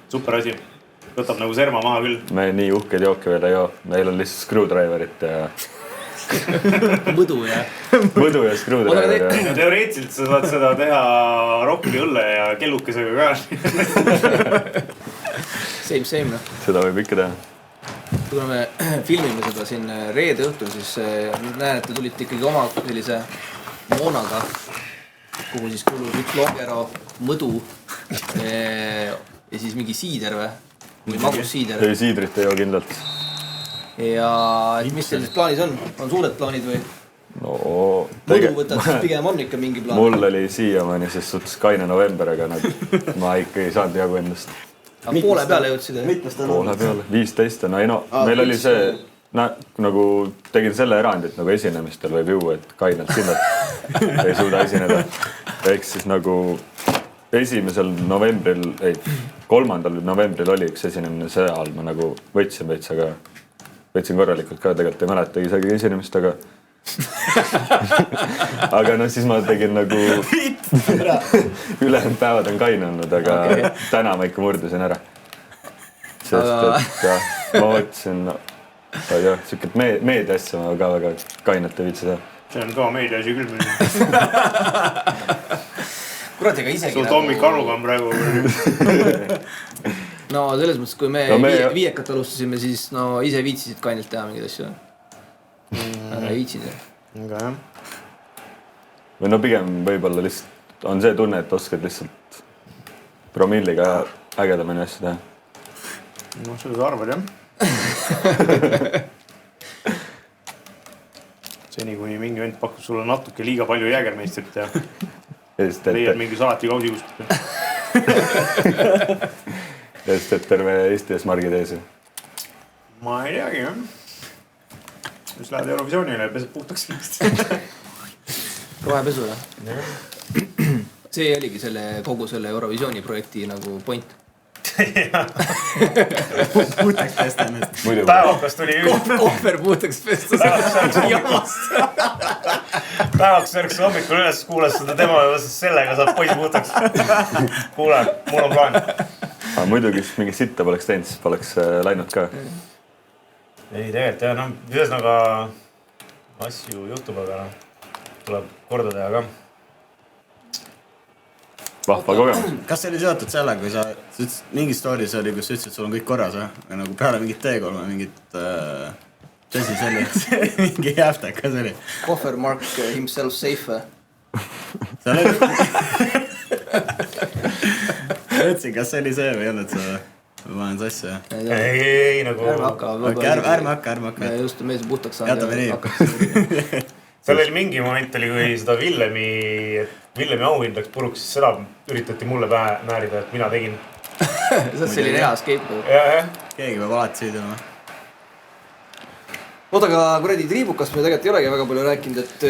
Super asi. Võtab nagu serma maha küll. Me nii uhkeid jooke veel ei joo. Meil on lihtsalt screwdriverit ja... Mõdu ja... Mõdu ja screwdriver ja... Teoreetiliselt sa saad seda teha rohkeli õlle ja kellukesega ka. Same, noh. Seda võib ikka teha. Kui me filmime seda siin reede õhtul, siis näen, et te tulite ikkagi oma sellise moonaga, kuhu siis kuulub üks loogero, mõdu ja siis mingi siider või? Või magus siider. Ei, siidrit ei joo kindlalt. Ja mis teil siis plaanis on? On suured plaanid või? No... Mõdu võtad, siis pigem on ikka mingi plaan. Mul oli siiamaani, sest suhtes kaine november, aga ma ikka ei saanud jagu endast. Aga poole peale jõudsid? Poole peale, 15. No ei no, meil oli see... Nagu tegin selle erandi, et nagu esinemistel võib juua, et kainelt kindlalt ei suuda esineda. Eks siis nagu... 1. novembril, 3. novembril oli üks esinemine seal, ma nagu võtsin veits, aga võtsin korralikult ka, tegelikult ei mäleta isegi esinemist, aga aga no siis ma tegin nagu ülejäänud päevad on kaine olnud, aga täna ma ikka murdusin ära. Sest et jah, ma võtsin, siukert meediaasja ma ka väga kainet ei viitsi teha. See on ka meediaasi küll meil. Kurat, ega isegi... Sul Tommik Aruga on praegu. No selles mõttes, kui me viiekat alustasime, siis no ise viitsisid kainelt teha mingid asju. Aga ei viitsid. Aga jah. Või no pigem võib-olla lihtsalt on see tunne, et oskad lihtsalt promilliga ägedamini asju teha. No seda sa arvad, jah? Seni, kuni mingi vend pakub sulle natuke liiga palju jäägermeistrit ja leiad mingi salati kausi kuskilt. Ja siis teed terve Eesti ees margid ees. Ma ei teagi, jah. Siis lähed Eurovisioonile ja pesed puhtaks kindlasti. Rohepesu, jah? See oligi kogu selle Eurovisiooni projekti nagu point. Puhtaks pesta ennast. Päevakas tuli Kohver puhtaks pesta jamast. Päevaks järgse hommikul üles kuulas seda tema ja vastas sellega saab poisi puhtaks. Kuule, mul on plaan. Muidugi, kui mingi sitta poleks teinud, siis poleks läinud ka. Ei, tegelikult jah, ühesõnaga asju juhtub, aga tuleb korda teha ka. Vahva kogemus. Kas see oli seotud selle, kui sa ütlesid, mingi stories oli, kus sa ütlesid, et sul on kõik korras, või? Nagu peale mingit T3, mingit Jesse selli, mingi häftek ka see oli. Kohver mark himself safe. Sa oled... Ütlesin, kas see oli see või ei olnud sa? Ma olen sassi, jah? Ei, nagu... Ärme hakka. Just mees puhtaks saanud. Jätame nii. Seal oli mingi moment, kui seda Villemi auhind läks puruks, siis seda üritati mulle pähe määrida, et mina tegin. See on selline hea skateboard. Jah. Keegi peab alati sõidama. Oota, aga kuradi triibukast me tegelikult ei olegi väga palju rääkinud, et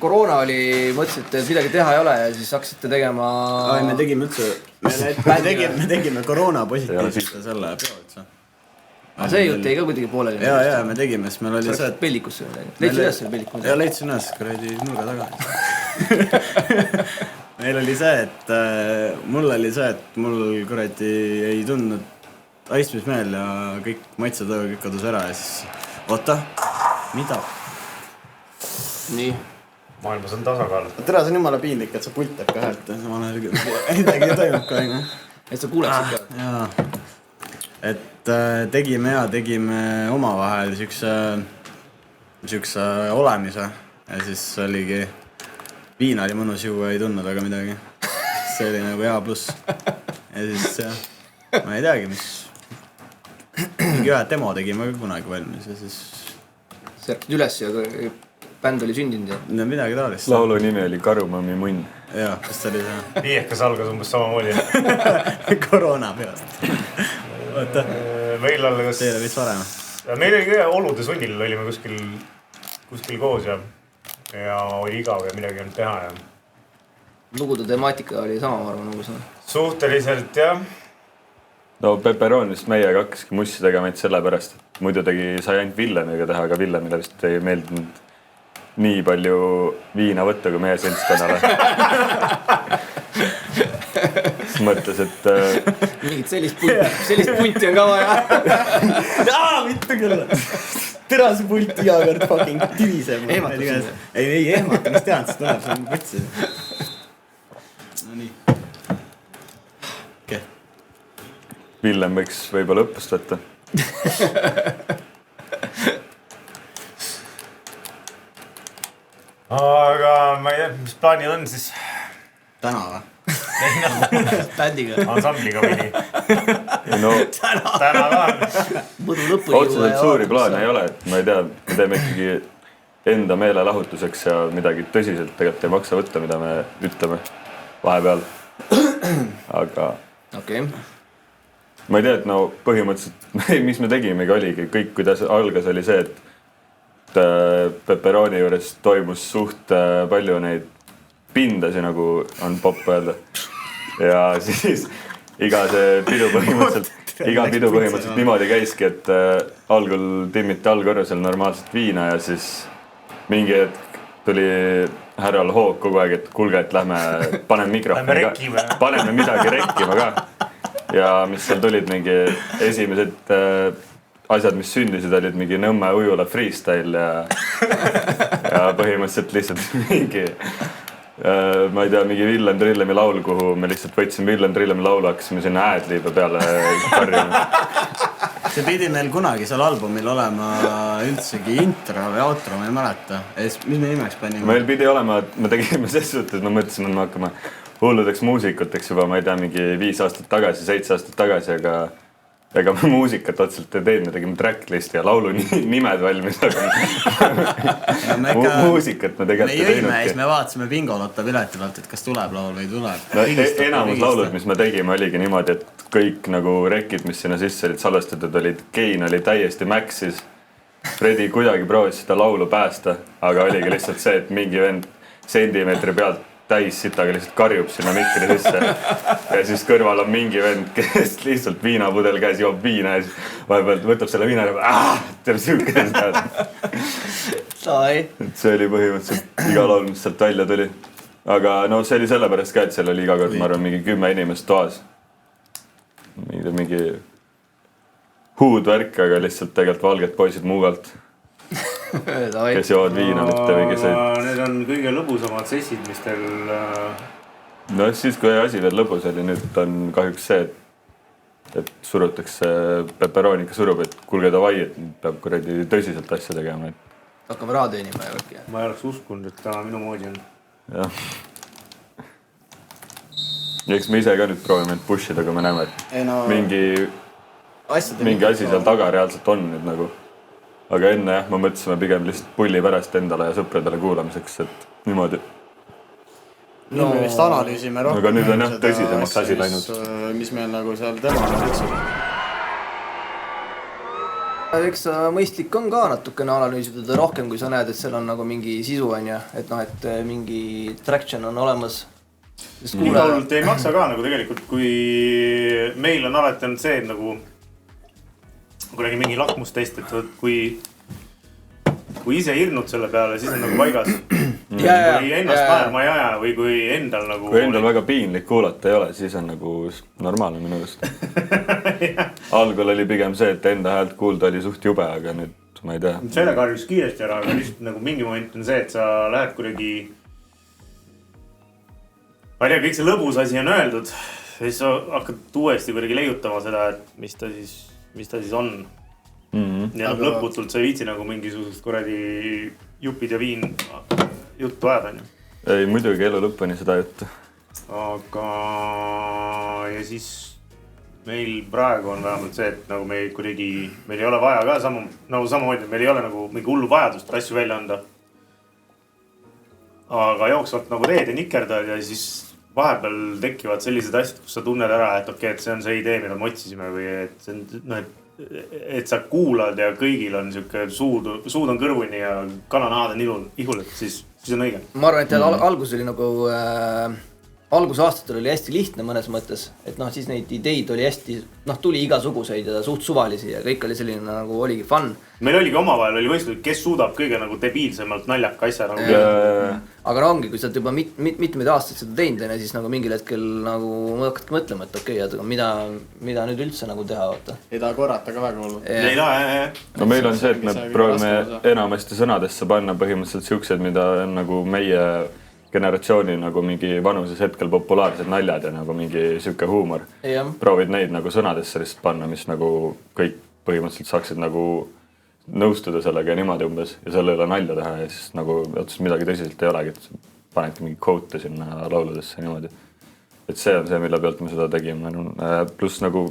koroona oli, mõtlesite, et midagi teha ei ole ja siis hakkasite tegema... Me tegime üldse, me tegime koroona positiivse selle peo üldse. Aga see jutt jäi ka kuidagi pooleli. Jaa, me tegime, sest meil oli see, et... Pellikusse või midagi. Leidsid üles selle pelliku? Jaa, leidsin üles, kuradi nurga taga. Meil oli see, et... Mul oli see, et mul kuradi ei tundnud aistmismeel ja kõik maitsetõu kõik kadus ära ja siis... Oota, mida? Nii. Maailmas on tasakaal. Tere, see on jumala piinlik, et sa pult teeb ka häält. Midagi toimub ka, aina. Et sa kuuleksid ka? Jaa. Et tegime omavahel siukse olemise ja siis oligi viina oli mõnus juua, ei tundnud väga midagi. See oli nagu hea pluss. Ja siis ma ei teagi, mis mingi ühe demo tegime ka kunagi valmis ja siis sa järkid üles ja bänd oli sündinud ja... No midagi taolist. Laulu nimi oli Karumõmmi munn. Jaa, kas ta oli see? Viiekas algas umbes samamoodi. Koroona peast. Oota. Meil alla kas... Teile vist varem. Meil oli ka olude sunnil, olime kuskil koos ja oli igav ja midagi olnud teha ja... Lugude temaatika oli sama, ma arvan, nagu see. Suhteliselt, jah. No Pepperonist meiega hakkaski mussi tegema selle pärast, et muidu sai ainult Villemiga teha, aga Villemile vist ei meeldinud nii palju viina võtta kui meie seltskonnale. Siis mõtles, et... Mingit sellist punti on ka vaja. Mitte küll. Terase pult iga kord fucking tiviseb. Ehmatus. Ei ehmata, mis tead, siis tuleb, see on putsi. No nii. Villem võiks võib-olla õppust võtta. Aga ma ei tea, mis plaanid on siis? Täna või? Bändiga. Ansambliga või nii? No, täna ka. otseselt suuri plaane ei ole, et ma ei tea, me teeme ikkagi enda meelelahutuseks ja midagi tõsiselt tegelikult ei maksa võtta, mida me ütleme vahepeal. Aga... Okei. Ma ei tea, et no põhimõtteliselt, mis me tegimegi oligi, kõik kuidas algas oli see, et Pepperoni juures toimus suht palju neid pindasi, nagu on popp öelda. Ja siis iga pidu põhimõtteliselt niimoodi käiski, et algul timmiti allkorrusel normaalselt viina ja siis mingi hetk tuli härral hoog kogu aeg, et kuulge, et paneme mikrofoni ka, paneme midagi rekkima ka. Ja mis seal tulid mingi esimesed asjad, mis sündisid, olid mingi Nõmme ujula freestyle ja põhimõtteliselt lihtsalt mingi, ma ei tea, mingi Villem Trillemi laul, kuhu me lihtsalt võtsime Villem Trillemi laulu, hakkasime sinna ad-liibe peale karjama. see pidi meil kunagi seal albumil olema üldsegi intro või outro, ma ei mäleta. Mis me nimeks panime? Meil pidi olema, et me tegime ses suhtes, me mõtlesime, et me hakkame hulludeks muusikuteks juba, ma ei tea, mingi 5 aastat tagasi, 7 aastat tagasi, aga ega me muusikat otseselt ei teinud, me tegime tracklisti ja laulu nimed valmis, aga muusikat me tegelikult ei teinud. Me jõime, me vaatasime Bingolotta pileti pealt, et kas tuleb laul või tuleb. No, enamus laulud, mis me tegime, oligi niimoodi, et kõik nagu rekid, mis sinna sisse olid salvestatud, olid Kein oli täiesti maxis. Fredi kuidagi proovis seda laulu päästa, aga oligi lihtsalt see, et mingi vend sentimeetri pealt täis sitaga lihtsalt karjub sinna mikri sisse ja siis kõrval on mingi vend, kes lihtsalt viinapudel käes joob viina ja siis vahepealt võtab selle viina ja teeb siukene see oli põhimõtteliselt iga laul, mis sealt välja tuli. Aga no see oli sellepärast ka, et seal oli iga kord, ma arvan, mingi 10 inimest toas. Mingi huudvärk, aga lihtsalt tegelikult valged poisid Muugalt. Kes joovad viina, mitte mingised. Need on kõige lõbusamad sessid, mis teil... No siis, kui asi veel lõbus oli, nüüd on kahjuks see, et surutakse pepperoonika surub, et kulge davai, et peab kuradi tõsiselt asja tegema. Hakkame raha teenima ja võtki. Ma ei oleks uskunud, et ta minu moodi on. Jah. Ja eks me ise ka nüüd proovime end pushida, kui me näeme, et mingi asi seal taga reaalselt on nüüd nagu. Aga enne jah, ma mõtlesime pigem lihtsalt pulli pärast endale ja sõpradele kuulamiseks, et niimoodi. No, me vist analüüsime rohkem. Aga nüüd on jah tõsisemaks asi läinud. Mis meil nagu seal temana üldse. Eks mõistlik on ka natukene analüüsida rohkem, kui sa näed, et seal on nagu mingi sisu on ja, et noh, et mingi traction on olemas. Nii laulult ei maksa ka nagu tegelikult, kui meil on alati olnud see, et nagu kuidagi mingi lakmustest, et kui ise hirnud selle peale, siis on nagu paigas. Kui ennast naerma ei aja või kui endal nagu... Kui endal väga piinlik kuulata ei ole, siis on nagu normaalne minu just. Algul oli pigem see, et enda häält kuulda oli suht jube, aga nüüd ma ei tea. Selle karjus kiiresti ära, aga lihtsalt nagu mingi moment on see, et sa lähed kuidagi... Ma ei tea, kõik see lõbus asi on öeldud. Ja siis sa hakkad uuesti kuidagi leiutama seda, et mis ta siis on. Ja lõputult sa ei viitsi nagu mingisugust kuradi jupid ja viin juttu ajada. Ei, muidugi elu lõppeni seda juttu. Aga ja siis meil praegu on vähemalt see, et nagu meil ei ole vaja ka samamoodi, meil ei ole nagu mingi hullu vajadust asju välja anda. Aga jooksvalt nagu teed ja nikerdad ja siis vahepeal tekivad sellised asjad, kus sa tunned ära, et okei, et see on see idee, mida me otsisime või et see on, et sa kuulad ja kõigil on siuke suud on kõrvuni ja kananahad on ihul, et siis on õige. Ma arvan, et algus oli nagu algusaastatel oli hästi lihtne mõnes mõttes, et noh, siis neid ideid oli hästi, noh, tuli igasuguseid ja suht suvalisi ja kõik oli selline nagu oligi fun. Meil oligi omavahel oli võistlus, kes suudab kõige nagu debiilsemalt naljaka asja nagu aga no ongi, kui sa oled juba mitmeid aastaid seda teinud, siis nagu mingil hetkel nagu hakkadki mõtlema, et okei, mida nüüd üldse nagu teha, vaata. Ei taha korrata ka väga hullu. Ei taha, No meil on see, et me proovime enamasti sõnadesse panna põhimõtteliselt siuksed, mida on nagu meie generatsiooni nagu mingi vanuses hetkel populaarsed naljad ja nagu mingi siuke huumor. Proovid neid nagu sõnadesse lihtsalt panna, mis nagu kõik põhimõtteliselt saaksid nagu nõustuda sellega ja niimoodi umbes ja selle üle nalja teha ja siis nagu otseselt midagi tõsiselt ei olegi, et panedki mingi quote sinna lauludesse niimoodi. Et see on see, mille pealt me seda tegime. Pluss nagu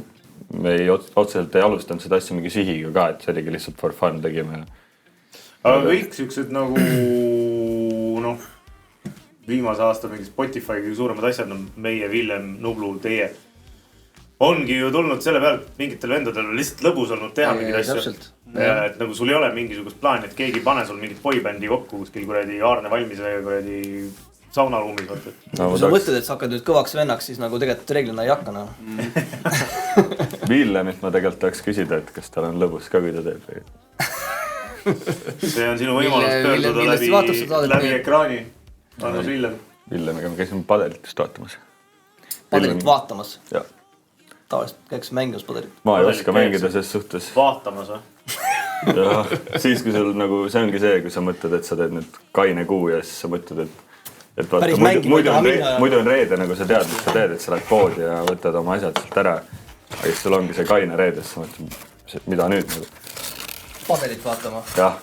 me otseselt ei alustanud seda asja mingi sihiga ka, et see oligi lihtsalt for fun tegime. Aga kõik siuksed nagu noh, viimase aasta mingi Spotify kõige suuremad asjad, no meie, Villem, Nublu, teie ongi ju tulnud selle pealt mingitel vendadel lihtsalt lõbus olnud teha mingid asju. Et nagu sul ei ole mingisugust plaani, et keegi pane sul mingit boybändi kokku kuskil kuradi Aarne Valmise kuradi saunaruumis. No, kui sa mõtled, et sa hakkad nüüd kõvaks vennaks, siis nagu tegelikult reeglina ei hakka. No. Villemilt ma tegelikult tahaks küsida, et kas tal on lõbus ka, kui ta teeb või? See on sinu võimalus pöörduda läbi ekraani. Annus Villem. Villemiga me käisime padelit just vaatamas. Padelit vaatamas? Jah. Tavaliselt käiks mängimas padelit. Ma ei oska mängida ses suhtes. Vaatamas või? Ja, siis kui sul nagu, see ongi see, kui sa mõtled, et sa teed nüüd kaine kuu ja siis sa mõtled, et vaata, muidu on reede, nagu sa tead, mis sa teed, et sa lähed poodi ja võtad oma asjad sealt ära. Aga siis sul ongi see kaine reede, siis sa mõtled, mida nüüd nagu. padelit vaatama. jah,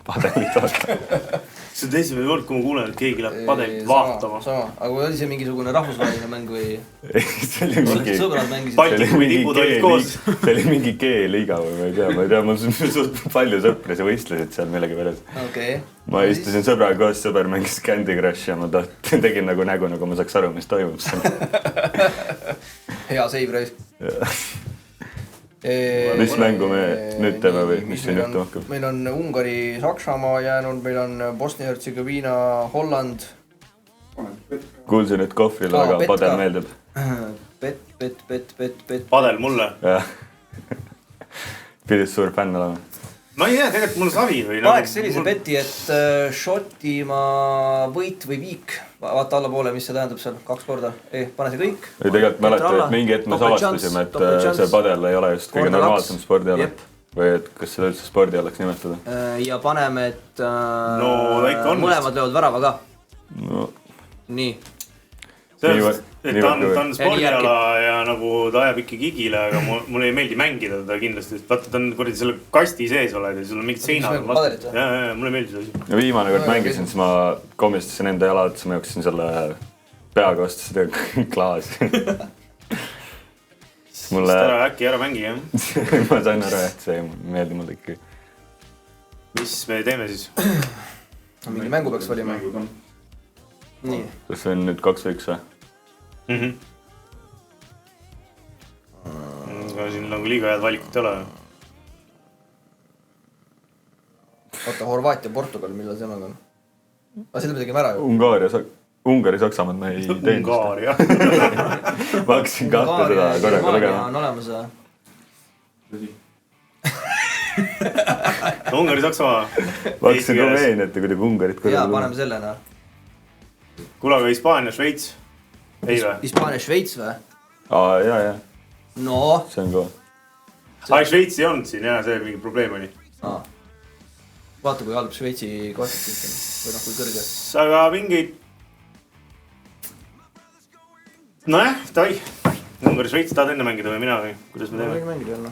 padelit vaatama. see on esimene kord, kui ma kuulen, et keegi läheb padelit vaatama. sama, aga oli see mingisugune rahvusvaheline mäng või? see oli mingi... sõbrad mängisid. Baltikumi tipud olid koos. see oli mingi G-liiga või ma ei tea, mul suht palju sõpri, see võistlesid seal millegipärast. Okay. Ma istusin sõbraga koos, sõber mängis Candy Crush ja ma tegin nagu nägu, nagu ma saaks aru, mis toimub seal. hea save raisk. Mis mängu me nüüd teeme või mis siin juhtuma hakkab? Meil on Ungari, Saksamaa jäänud, meil on Bosnia-Hertsegoviina, Holland. Kuulsin, et Kohvrile väga padel meeldib. Pet. Padel mulle. jah. Pidid suur fänn olema. Ma ei tea, tegelikult mul savi või... Paneks sellise beti, et Šotimaa võit või viik. Vaata alla poole, mis see tähendab seal 2 korda. Pane see kõik. Või tegelikult mäletan, et mingi hetk me savastasime, et see padel ei ole just kõige normaalsem spordiala. Või et kas seda üldse spordialaks nimetada. Ja paneme, et mõlemad löövad värava ka. No. Nii. Et ta on spordiala ja nagu ta ajab ikka gigile, aga mulle ei meeldi mängida teda kindlasti. Vaata, ta on kuradi selle kasti sees oled ja sul on mingid seinad. Ja, mulle ei meeldi seda asi. Ja viimane kord mängisin, siis ma komistasin enda jalad, siis ma jooksin selle peaga vastu seda klaasi. Mulle... Äkki ära mängi, jah? ma sain ära, et see ei meeldi mulle ikka. Mis me teeme siis? Mingi mängu peaks valima. Nii. Kas see on nüüd 2-1 või? Siin nagu liiga head valikut ei ole. Oota, Horvaatia, Portugal, millal see mäng on? Seda me tegime ära ju. Ungari, Saksamaad me ei teinud. Ungaaria. Ma hakkasin kahte seda korraga lugema. On olemas või? Ungari, Saksamaa. Ma hakkasin Rumeeniat ja kuidagi Ungarit korraga lugema. Jaa, paneme sellena. Kuule, aga Hispaania, Šveits? Ei või? Hispaania, Šveits või? Jaa. No. See on kõva. Šveits ei olnud siin, jah, see mingi probleem oli. Vaata, kui halb Šveitsi koefitsient on. Või kui kõrge. Aga mingeid... Nojah, tai. Ungari, Šveits tahad enne mängida või mina või? Kuidas me teeme? Mängida jälle.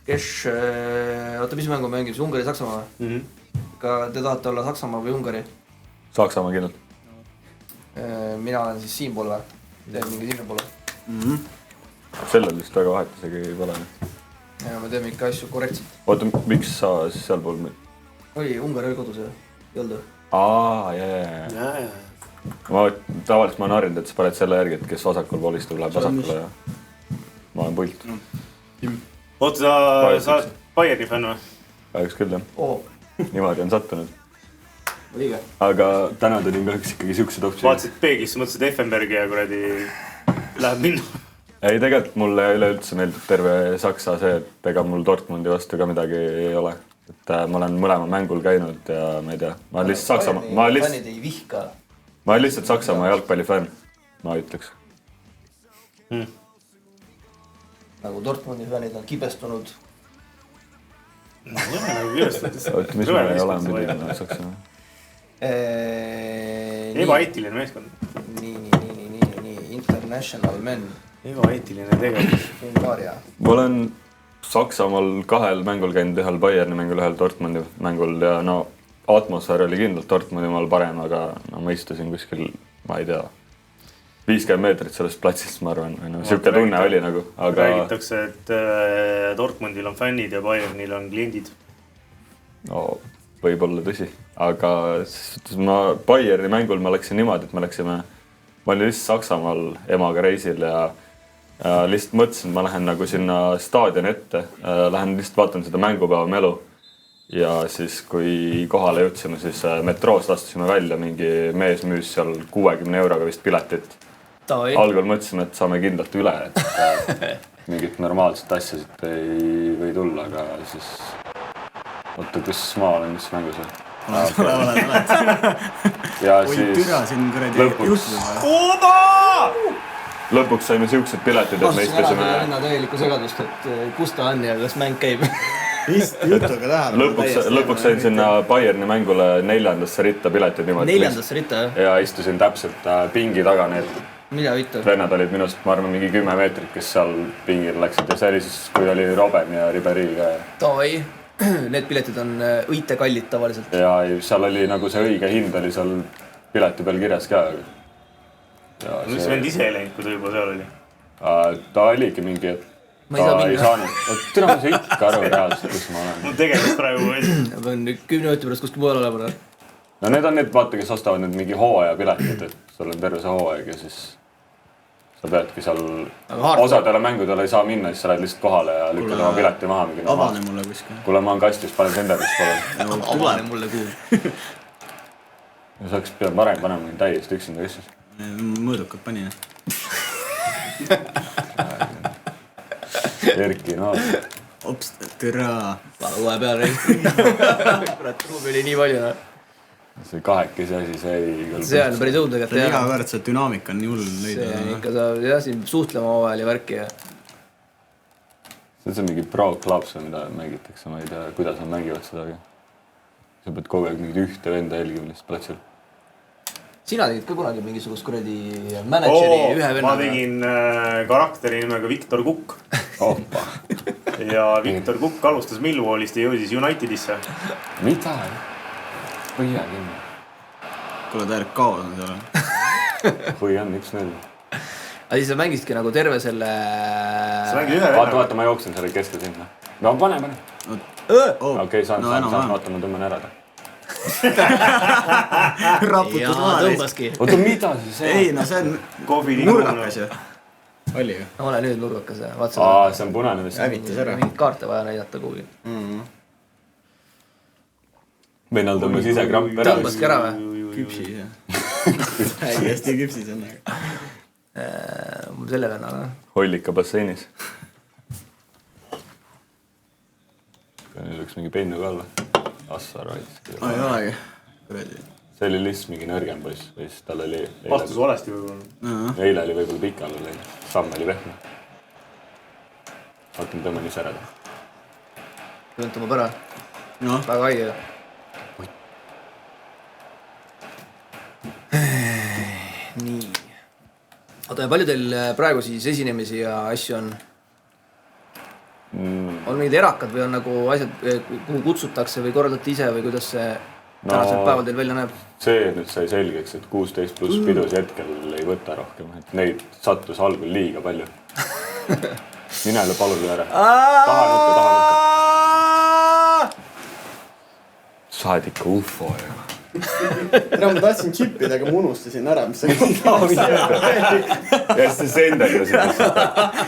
Kes... Oota, mis mängu mängib? Ungari, Saksamaa või? Ka te tahate olla Saksamaa või Ungari? Saksamaa kindlalt. Mina olen siis siinpool või? Teeme mingi siinpoole. Sellel vist väga vahet isegi ei pole. Ja me teeme ikka asju korrektselt. Oota, miks sa siis sealpool? Oli, Ungari oli kodus ju. Ei olnud? Jaa. Tavaliselt ma olen harjunud, et sa paned selle järgi, et kes vasakul pool istub, läheb vasakule ja ma olen pult. Oota, sa oled Bayerni fänn või? Kahjuks küll, jah. Niimoodi on sattunud. Liige. Aga täna tulin kahjuks ikkagi siuksed optsioonid. Vaatasid peeglisse, mõtlesid Effenbergi ja kuradi läheb minna. Ei, tegelikult mulle üleüldse meeldib terve Saksa see, et ega mul Dortmundi vastu ka midagi ei ole. Et ma olen mõlema mängul käinud ja ma ei tea. Ma olen lihtsalt Saksamaa jalgpallifänn, ma ütleks. Nagu Dortmundi fännid on kibestunud. Oota, mis me oleme pidanud Saksamaa? Ebaeetiline meeskond. Nii, international men. Ebaeetiline tegevus. Ungaaria. Ma olen Saksamaal 2 mängul käinud, ühel Bayerni mängul, ühel Dortmundi mängul ja no atmosfäär oli kindlalt Dortmundi maal parem, aga no ma istusin kuskil, ma ei tea, 50 meetrit sellest platsist, ma arvan, või no siuke tunne oli nagu, aga... Räägitakse, et Dortmundil on fännid ja Bayernil on kliendid. No, võib-olla tõsi, aga Bayerni mängul ma läksin niimoodi, et ma olin lihtsalt Saksamaal emaga reisil ja lihtsalt mõtlesin, et ma lähen nagu sinna staadioni ette, lähen lihtsalt vaatan seda mängupäeva melu ja siis, kui kohale jõudsime, siis metroost astusime välja, mingi mees müüs seal 60 euroga vist piletit. Algul mõtlesime, et saame kindlalt üle, et mingit normaalset asja siit ei või tulla, aga siis... Oota, kus ma olen, mis mängus või? Oled. Ja oi, siis türa siin kuradi Oba! Lõpuks saime siuksed piletid, et me istusime... Linna täielikku segadust, et kus ta on ja kas mäng käib. Jutuga tähele. Lõpuks sain sinna Bayerni mängule 4. ritta piletid niimoodi. 4. ritta, jah? Ja istusin täpselt pingi taga need mida vittu? Vennad olid minust, ma arvan, mingi 10 meetrit, kes seal pingil läksid ja see oli siis, kui oli Robben ja Ribéry ka. Davai, need piletid on õite kallid tavaliselt. Ja seal oli nagu see õige hind oli seal pileti peal kirjas ka. Mis vend ise ei läinud, kui ta juba seal oli? Ta oligi mingi, et ma ei saa minna. Täna ma see ikka aru reaalselt, kus ma olen. Mul tegelikult praegu ma pean 10 minuti pärast kuskil pool olema. No need on need, vaata, kes ostavad need mingi hooaja piletid, et sul on terve see hooaeg ja siis sa peadki seal osadele mängudele ei saa minna, siis sa lähed lihtsalt kohale ja lükkad oma pileti maha. Avane mulle kuskil. Kuule, ma olen kastis, panen senderdist palun. Avane mulle kuul. Ja saaks peab varem panema täiesti üksinda kastis. Mõõdukad panin. Erki, no. Ops, türa. Uue peal reis. Kurat, ruumi oli nii palju. See kahekesi asi, see ei kõlb. See on päris õudne, et iga kord see dünaamika on nii hull leida. See on ikka saab jah, siin suhtlema omavahel ja värki ja... See on mingi pro clubs, mida mängitakse, ma ei tea, kuidas nad mängivad seda. Sa pead kogu aeg mingid ühte venda jälgima lihtsalt platsil. Sina tegid ka kunagi mingisugust kuradi manageri ühe vennaga? Ma tegin karakteri nimega Viktor Kukk. Oppa. Ja Viktor Kukk alustas Millwallist ja jõudis Unitedisse. Mida? Või jää kinni. Kuule, ta järg kaos on seal. Või on 1-0. Aga siis sa mängisidki nagu terve selle... Sa mängid ühe vennaga. Vaata, ma jooksen selle keskel sinna. No pane. Okei, saan, vaata, ma tõmban ära. Raputus maale. Tõmbaski. Oota, mida siis? Ei, no see on nurgakas ju. Oli ju. Ole nüüd nurgakas ja vaat see on punane vist. Hävitas ära. Mingit kaarte vaja näidata kuhugi. Vennal tõmbas ise kramp ära. Tõmbaski ära või? Küpsis jah. Hästi küpsis on. Mul selle venna. Hollika basseinis. Neil üks mingi pennu ka olla. Assar vaidis. Ei olegi. See oli lihtsalt mingi nõrgem poiss. Või siis tal oli... Vastus valesti võib-olla. Eile oli võib-olla pikal oli. Samm oli pehme. Vaatan tõmban ise ära. Tõmbab ära. Väga haige. Nii. Oota, ja palju teil praegu siis esinemisi ja asju on? On mingid erakad või on nagu asjad, kuhu kutsutakse või korraldate ise või kuidas see tänasel päeval teil välja näeb? See nüüd sai selgeks, et 16 pluss pidusi hetkel ei võta rohkem. Et neid sattus algul liiga palju. Mine üle palule ära. Taha nukke. Saad ikka ufo ju. Ma tahtsin chippida, aga ma unustasin ära, mis see ja siis see sendega siin.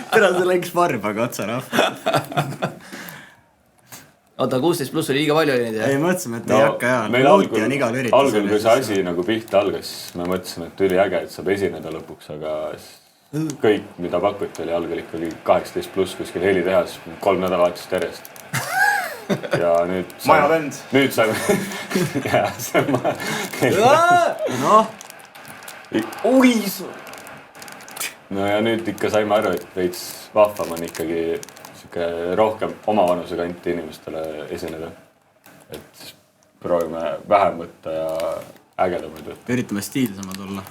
Tere, see läks varbaga otsa rahva. Oota, 16 pluss oli liiga palju oli neid, jah? Ei, mõtlesime, et ei hakka jah. Looti on igal üritusel. Algul, kui see asi nagu pihta algas, siis me mõtlesime, et üli äge, et saab esineda lõpuks, aga kõik, mida pakuti, oli algul ikkagi 18 pluss kuskil helitehas 3 nädalavatust järjest. Ja nüüd... Maja vend. Nüüd saime... Jaa, see on maja. Uisu! No ja nüüd ikka saime aru, et veits vahvam on ikkagi rohkem oma vanuse kanti inimestele esineda. Et proovime vähem võtta ja ägedamaid võtta. Üritame stiilsamad olla.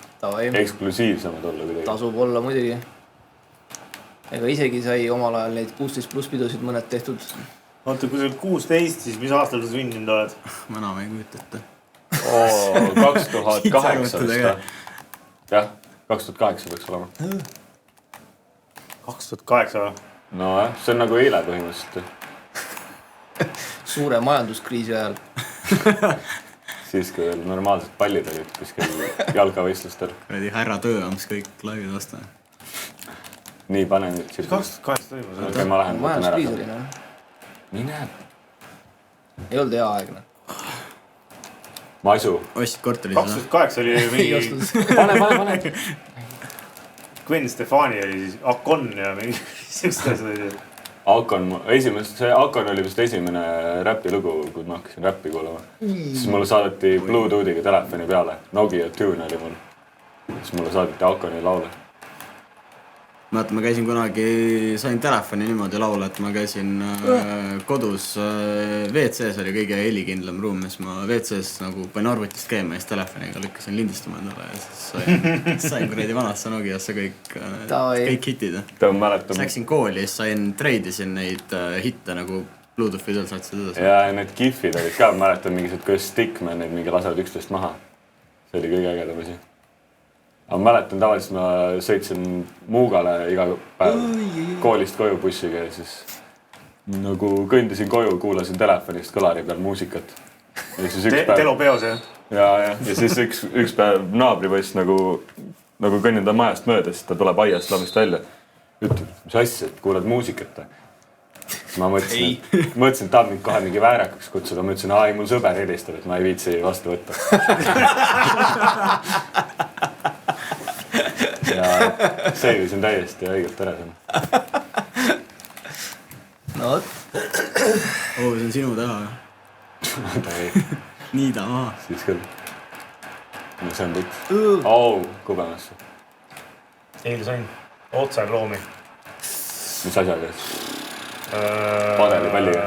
Eksklusiivsamad olla kuidagi. Tasub olla muidugi. Ega isegi sai omal ajal neid 16 pluss pidusid mõned tehtud. Oota, kui sa oled 16, siis mis aastal sa sündinud oled? Ma enam ei kujuta ette. 2008 vist. Jah, 2008 peaks olema. 2008 või? No jah, see on nagu eile põhimõtteliselt. Suure majanduskriisi ajal. Siis, kui veel normaalsed pallid olid kuskil jalkavõistlustel. Kuradi härra tööams kõik laivid vastu. Nii, pane nüüd. 2008 toimus. Okay, ma lähen võtan ära. Majanduskriis oli, noh. Nii näeb. Ei olnud hea aeg, noh. Masu. Ostsid korteris. 2008 oli mingi... Pane. Gwen Stefani oli siis Akon ja mingi sellist asja. Akon, see Akon oli vist esimene räpilugu, kui ma hakkasin räppi kuulama. Siis mulle saadeti Bluetoothiga telefoni peale. Nokia Tune oli mul. Siis mulle saadeti Akoni laule. mäletan, ma käisin kunagi, sain telefoni niimoodi laula, et ma käisin kodus, WC-s oli kõige helikindlam ruum, siis ma WC-s nagu panin arvutist käima ja siis telefoniga lükkasin lindistama endale ja siis sain kuradi vanasse Nokiasse kõik hitid. Siis läksin kooli ja siis treidisin neid hitte nagu Bluetoothi seal saatsid edasi. Ja need gifid olid ka, mäletan mingisugused, kuidas Stickman neid mingi lasevad üksteist maha. See oli kõige ägedam asi. Aga mäletan, tavaliselt ma sõitsin Muugale iga päev koolist koju bussiga ja siis nagu kõndisin koju, kuulasin telefonist kõlari peal muusikat. Telo peos, jah? Ja siis üks päev naabripoiss nagu kõnnin ta majast mööda, siis ta tuleb aiast lamist välja. Ütleb, mis asja, et kuulad muusikat? Ma mõtlesin, et tahab mind kohe mingi väärakaks kutsuda. Ma ütlesin, ai, mul sõber helistab, et ma ei viitsi vastu võtta. Ja seevisin täiesti õigelt ära sinna. No võt. See on sinu teha. Nii ta maha. Siis küll. No see on putt. Kubemasse. Eile sain otsa loomi. Mis asjaga? Padeli palliga.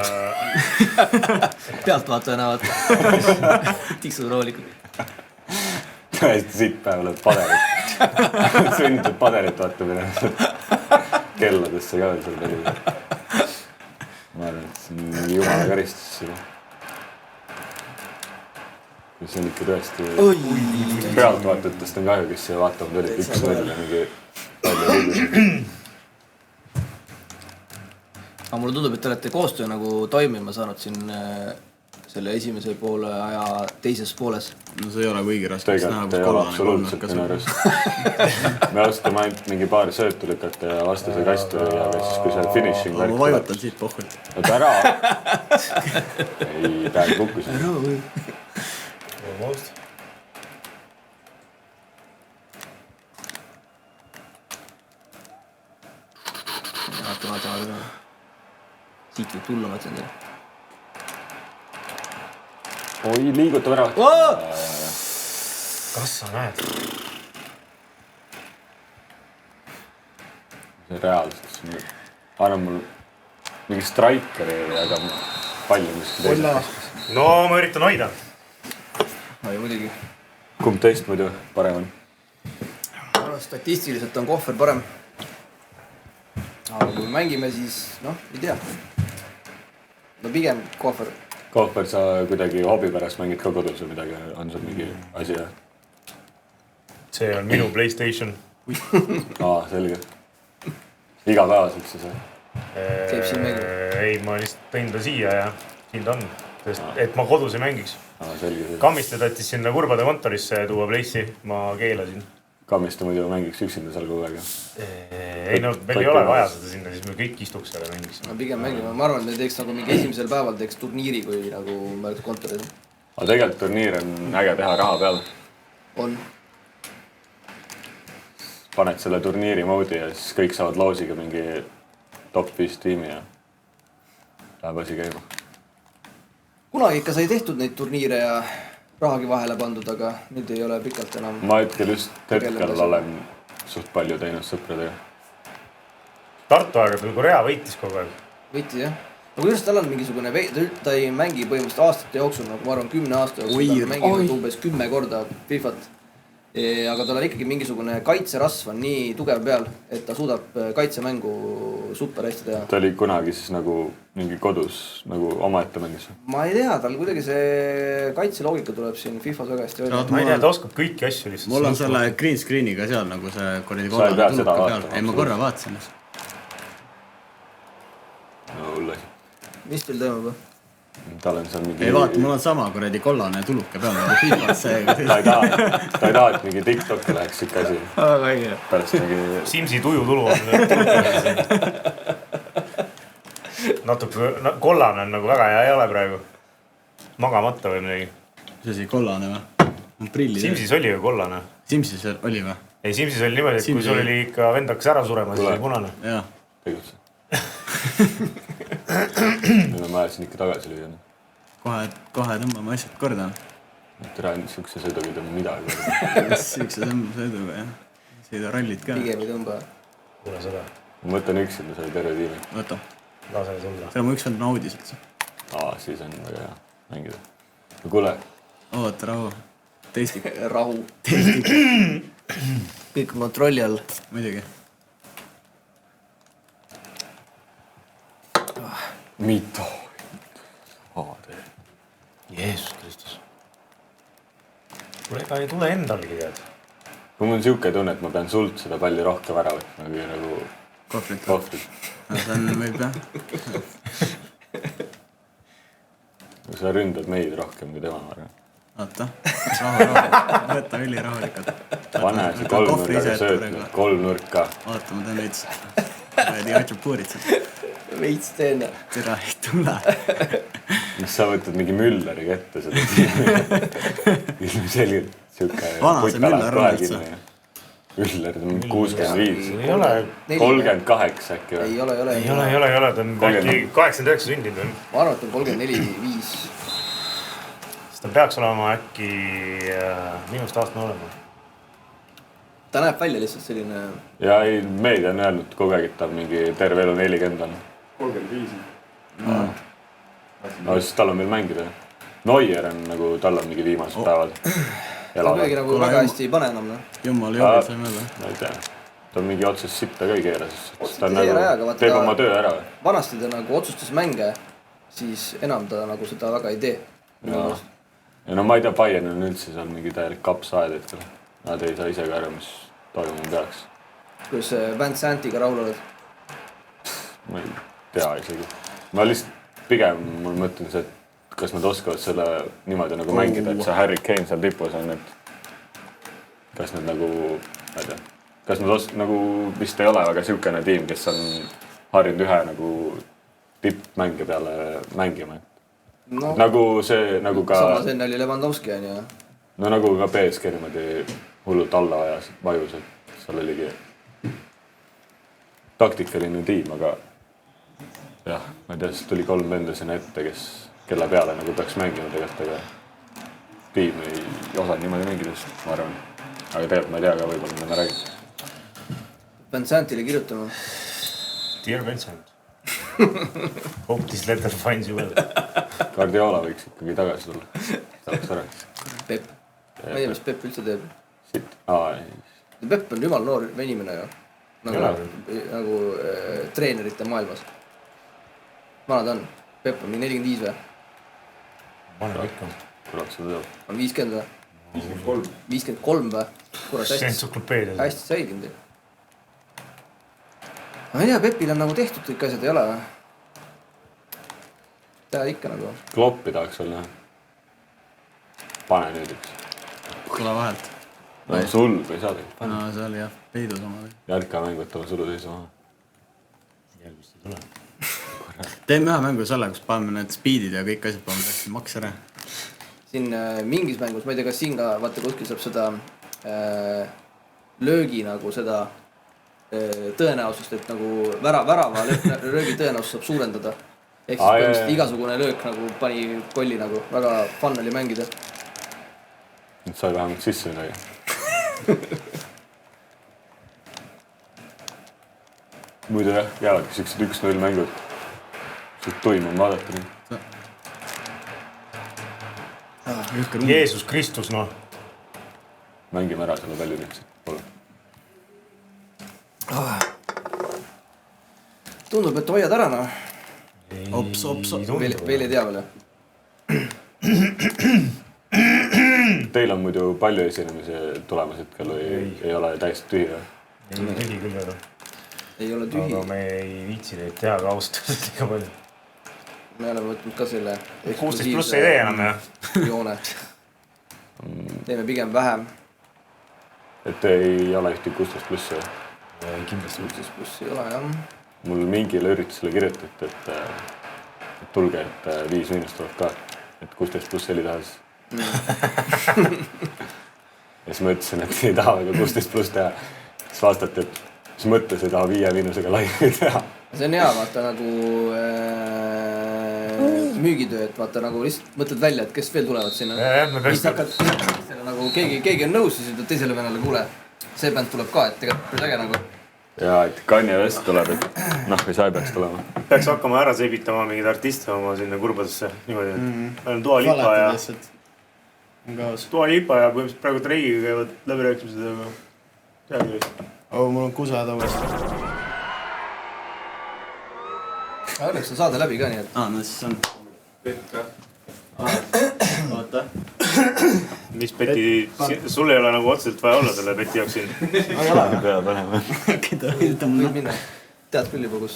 Pealtvaataja näevad. Tiksud roolikud. Hästi siit päev lööb padelit. Sunnitud padelit vaatamine. Kelladesse ka veel seal palliga. Ma arvan, et see on jumala karistus seda. See on ikka tõesti... Pealtvaatajatest on kahju, kes vaatavad olid üks välja mingi palju liigus. Aga mulle tundub, et te olete koostöö nagu toimima saanud siin selle esimese poole aja teises pooles. No see ei ole kuigi raskeks näha, kus kollane kolmnurk minu arust. Me ostame ainult mingi paar söötu lükata ja vastase kastu ja siis kui see finishing värk tuleb. Ma vajutan siit pohvult. Oot ära! Ei, praegu kukkusin. Ära või? Almost. Vaata. Siit võib tulla, ma ütlen teile. Oi, liigutab ära. Kas sa näed? See reaalselt. Anna mul mingi strikeri, aga palju mis teisest. No, ma üritan hoida. Ai, muidugi. Kumb teist muidu parem on? Statistiliselt on kohver parem. Aga kui mängime, siis, ei tea. No pigem kohver. Kohver, sa kuidagi hobi pärast mängid ka kodus või midagi? On sul mingi asi? See on minu PlayStation. Selge. Igapäevaselt siis? Käib siin mängima? Ei, ma lihtsalt tõin ta siia ja siin ta on. Et ma kodus ei mängiks. Selge. Kammiste tattis sinna kurbade kontorisse tuua Playsi. Ma keelasin. Kammiste muidu mängiks üksinda seal kogu aeg? Ei, meil ei ole vaja seda sinna, siis me kõik istuks seal ja mängiks. No pigem mängime. Ma arvan, et me teeks nagu mingi esimesel päeval teeks turniiri, kui nagu me oleks kontoris. Aga tegelikult turniir on äge teha raha peal. On. Paned selle turniiri moodi ja siis kõik saavad loosiga mingi top 5 tiimi ja läheb asi käima. Kunagi ikka sai tehtud neid turniire ja rahagi vahele pandud, aga nüüd ei ole pikalt enam. Ma hetkel olen suht palju teinud sõpradega. Tartu aegadel Korea võitis kogu aeg. Võitis, jah. No kuidas tal on mingisugune, ta ei mängi põhimõtteliselt aastate jooksul, nagu ma arvan 10 aasta jooksul, ta mänginud umbes 10 korda Fifat. Aga tal on ikkagi mingisugune kaitserasv on nii tugev peal, et ta suudab kaitsemängu super hästi teha. Ta oli kunagi siis nagu mingi kodus nagu omaette mängis. Ma ei tea, tal kuidagi see kaitseloogika tuleb siin Fifas väga hästi välja. Ma ei tea, ta oskab kõiki asju lihtsalt. Mul on selle green screeniga seal nagu see korredi kollane tulubka peal. Ei, ma korra vaatasin. No hull asi. Mis teil toimub? Tal on seal mingi... Ei vaata, mul on sama korredi kollane tulubka peal nagu Fifas seega. Ta ei taha, et mingi TikTok'i läheks ikka asi. Väga õige. Pärast mingi... Simsi tujutulu on. Natuke kollane on nagu väga hea ei ole praegu. Magamata või midagi. Mis asi, kollane või? Simsis oli ju kollane. Simsis oli või? Ei, Simsis oli niimoodi, et kui sul oli ikka vend hakkas ära surema, siis oli punane. Jaa. Tegutse. Nüüd ma ajasin ikka tagasi lüüa. Kohe tõmbame asjad korda. Tere, sihukese sõiduga ei tõmba midagi. Sihukese sõiduga, jah. Sõida rallid ka. Pigem ei tõmba. kuule seda. ma mõtlen üksinda selle terve tiimi. võta. Lase sulle. selle ma ükskord naudis üldse. Siis on väga hea mängida. No kuule. Oota, rahu. Teistik. Rahu. Teistik. Kõik on kontrolli all. Muidugi. Mito. Jeesus Kristus. Kuule, ega ei tule endalgi tead. Mul on siuke tunne, et ma pean sult seda palli rohkem ära võtma kui nagu Kohvrit. kohvrit. See on võib jah. Sa ründad meid rohkem kui tema. Oota. Rahu. Võta üli rahulikult. Pane see kolmnurgaga söötnud, kolmnurka. Oota, ma teen veits. Võedi atšapuurid seal. Veits teen. Türa ei tule. Mis sa võtad mingi Mülleri kätte seda tiimi. Ilmselgelt siuke. Vana see Müller on üldse. Müller, ta on 65. Ei ole. 38 äkki või? Ei ole. Ei ole, ta on äkki 89 sündinud veel. Ma arvan, et on 34-5. Siis ta peaks olema äkki minust aastane olema. Ta näeb välja lihtsalt selline... Ja ei, meedia on öelnud kogu aeg, et ta on mingi terve elu 40 on. 35. No siis tal on veel mängida. Neuer on nagu, tal on mingi viimased päevad. Ta kuidagi nagu väga hästi ei pane enam. Jumal jõuab sai mõelda. Ma ei tea. Ta on mingi otsest sitta ka ei keera, sest ta on ei keera, aga nagu, vaata teeb ta- oma töö ära. Vanasti ta nagu otsustas mänge, siis enam ta nagu seda väga ei tee. Ja no ma ei tea, Bayern on üldse seal mingi täielik kapsaaed hetkel. Nad ei saa ise ka ära, mis toimuma peaks. Kuidas Van Santiga rahul oled? Ma ei tea isegi. Ma lihtsalt pigem mul mõtlen see, et kas nad oskavad selle niimoodi nagu mängida, et see Harry Kane seal tipus on, et kas nad nagu, ma ei tea, kas nad nagu vist ei ole väga siukene tiim, kes on harjunud ühe nagu tippmänge peale mängima. No, Nagu see, nagu ka... Samas enne oli Lewandowski on ju. No nagu ka PSG niimoodi hullult alla ajas, vajus, et seal oligi taktikaline tiim, aga jah, ma ei tea, siis tuli 3 venda sinna ette, kelle peale nagu peaks mängima tegelikult, aga tiim ei osanud niimoodi mängida, ma arvan. Aga tegelikult ma ei tea ka, võib-olla mida ma räägin. Van Santile kirjutama. Dear Vincent. Hope this letter finds you well. Guardiola võiks ikkagi tagasi tulla. Saaks ära. Pepp. Ma ei tea, mis Pepp üldse teeb. Pepp on jumal noor inimene ju. Nagu treenerite maailmas. Vana ta on? Pepp on 45 või? Vana ikka. Kurat seda teab. On 50 või? 53 või? Kurat See entsüklopeedia. hästi säilinud. Ma ei tea, Peppil on nagu tehtud kõik asjad, ei ole või? Teha ikka nagu. Kloppi tahaks olla. Pane nüüd üks. Tule vahelt. No sul või saada. No see oli jah, peidus oma. Järka mäng võtame sulu seisu maha. Järgmist ei tule. Teeme ühe mängu selle, kus paneme need speedid ja kõik asjad paneme täpselt maks ära. Siin mingis mängus, ma ei tea, kas siin ka, vaata kuskil saab seda löögi nagu seda tõenäosust, et nagu värava löögi tõenäosust saab suurendada. Ehk siis põhimõtteliselt igasugune löök nagu pani kolli nagu, väga fun oli mängida. Nüüd sai vähemalt sisse midagi. Muidu jah, jäävadki siuksed 1-0 mängud. Siit tuim on vaadata nii. Jeesus Kristus, noh. Mängime ära selle palju nüüd siit, pole. Tundub, et hoiad ära noh. Ops. Veel ei tea veel. Teil on muidu palju esinemisi tulemas hetkel või ei ole täiesti tühi või? Ei tühi küll ära. Ei ole tühi. Aga me ei viitsi neid teha ka austusest liiga palju. Me oleme võtnud ka selle 16 pluss ei tee enam jah. joone. Teeme pigem vähem. Et ei ole ühti 16 plussi või? Kindlasti 16 pluss ei ole jah. Mul mingile üritusele kirjutati, et tulge, et 5 miinust tuleb ka. Et 16 pluss heli tahas. Ja siis ma ütlesin, et ei taha väga 16 pluss teha. Siis vastati, et mis mõttes ei taha 5 miinusega laivi teha. See on hea, vaata nagu müügitöö, et vaata nagu lihtsalt mõtled välja, et kes veel tulevad sinna. Me peaks Nagu keegi on nõus, siis ütled teisele venele, kuule, see bänd tuleb ka, et tegelikult päris äge nagu. ja et Kanye West tuleb, et noh, või sa ei peaks tulema. Peaks hakkama ära seibitama mingeid artiste oma sinna kurbadesse niimoodi, et on Dua Lipa ja Dua Lipa ja põhimõtteliselt praegu Drake'iga käivad läbirääkimised, aga tead küll. Mul on kuseda uuesti. Õnneks on saade läbi ka, nii et... No siis on. Oota. Mis Peti, sul ei ole nagu otseselt vaja olla selle Peti jaoks siin. Äkki pea panema. Võid minna. Tead küll juba, kus...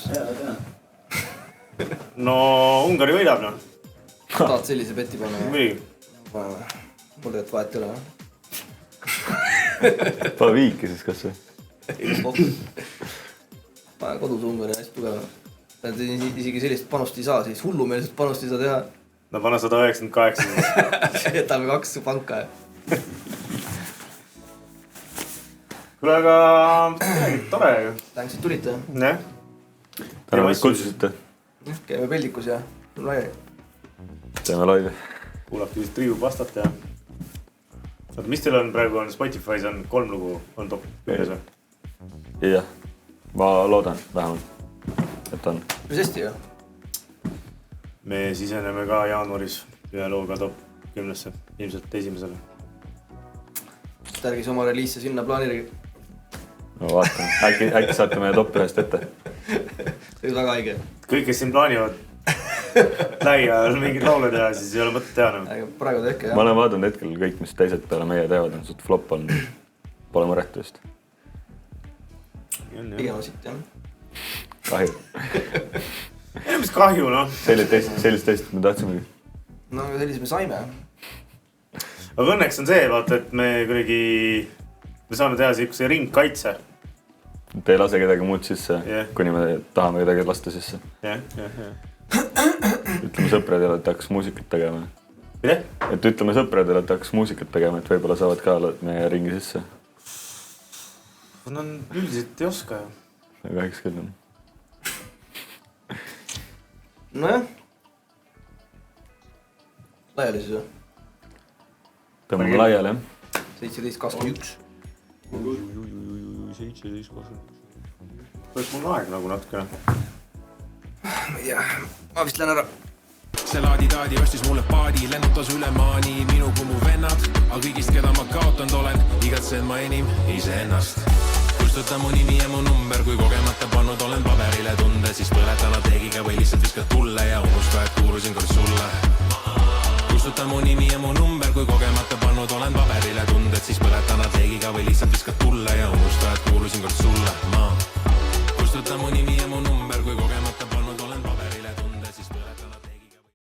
No Ungari võidab, noh. Tahad sellise Peti panna? Muidugi. Mul tegelikult vahet ei ole. Pane viiki siis kas või? Kodus Ungari on hästi tugev. Nad isegi sellist panust ei saa, siis hullumeelset panust ei saa teha. No pane 198. Jätame 2 panka. Kuule, aga tore ju. Tänks, et tulite. Jah. Täna meid kutsusite. Käime peldikus ja laiali. Teeme laivi. Kuulake vist Triivu pastat ja... Oota, mis teil on praegu on Spotify's on 3 lugu on top ühes või? Jah, ma loodan vähemalt, et on. Mis hästi ju? Me siseneme ka jaanuaris ühe looga top 10-sse, ilmselt esimesele. Ärgis oma reliise sinna plaanirigi. No vaatame, äkki saate meie top 1-st ette. See on väga haige. Kõik, kes siin plaanivad lähiajal mingid laule teha, siis ei ole mõtet teha. Praegu tehke, jah. Ma olen vaadanud hetkel kõik, mis teised peale meie teevad, on suht flop on. Pole mõret just. Pigem on siit, jah. Kahju. Mis kahju, noh. Sellist teist me tahtsimegi. No sellise me saime. Aga õnneks on see, vaata, et me kuidagi... Me saame teha siukse ringkaitse. Te ei lase kedagi muud sisse, kuni me tahame kedagi lasta sisse. Jah. Ütleme sõpradele, et hakkas muusikat tegema. Mida? Et ütleme sõpradele, et hakkas muusikat tegema, et võib-olla saavad ka meie ringi sisse. No üldiselt ei oska ju. Kahjuks küll on. Nojah. Laiali siis või? Tõmbame laiali, jah. 17.21. 17.20. Võiks mul aeg nagu natukene. Ma ei tea, ma vist lähen ära. See laadi-taadi ostis mulle paadi, lennutas üle maani minu kui mu vennad, aga kõigist, keda ma kaotanud olen, igatsen ma enim iseennast. Kustuta mu nimi ja mu number, kui kogemata pannud olen paberile tunde, siis põletana teegiga või lihtsalt viskad tulle ja unusta, et kuulusin kord sulle. Kustuta mu nimi ja mu number, kui kogemata pannud olen paberile tunde, siis põletana teegiga või lihtsalt viskad tulle ja unusta, et kuulusin kord sulle. Kustuta mu nimi ja mu number.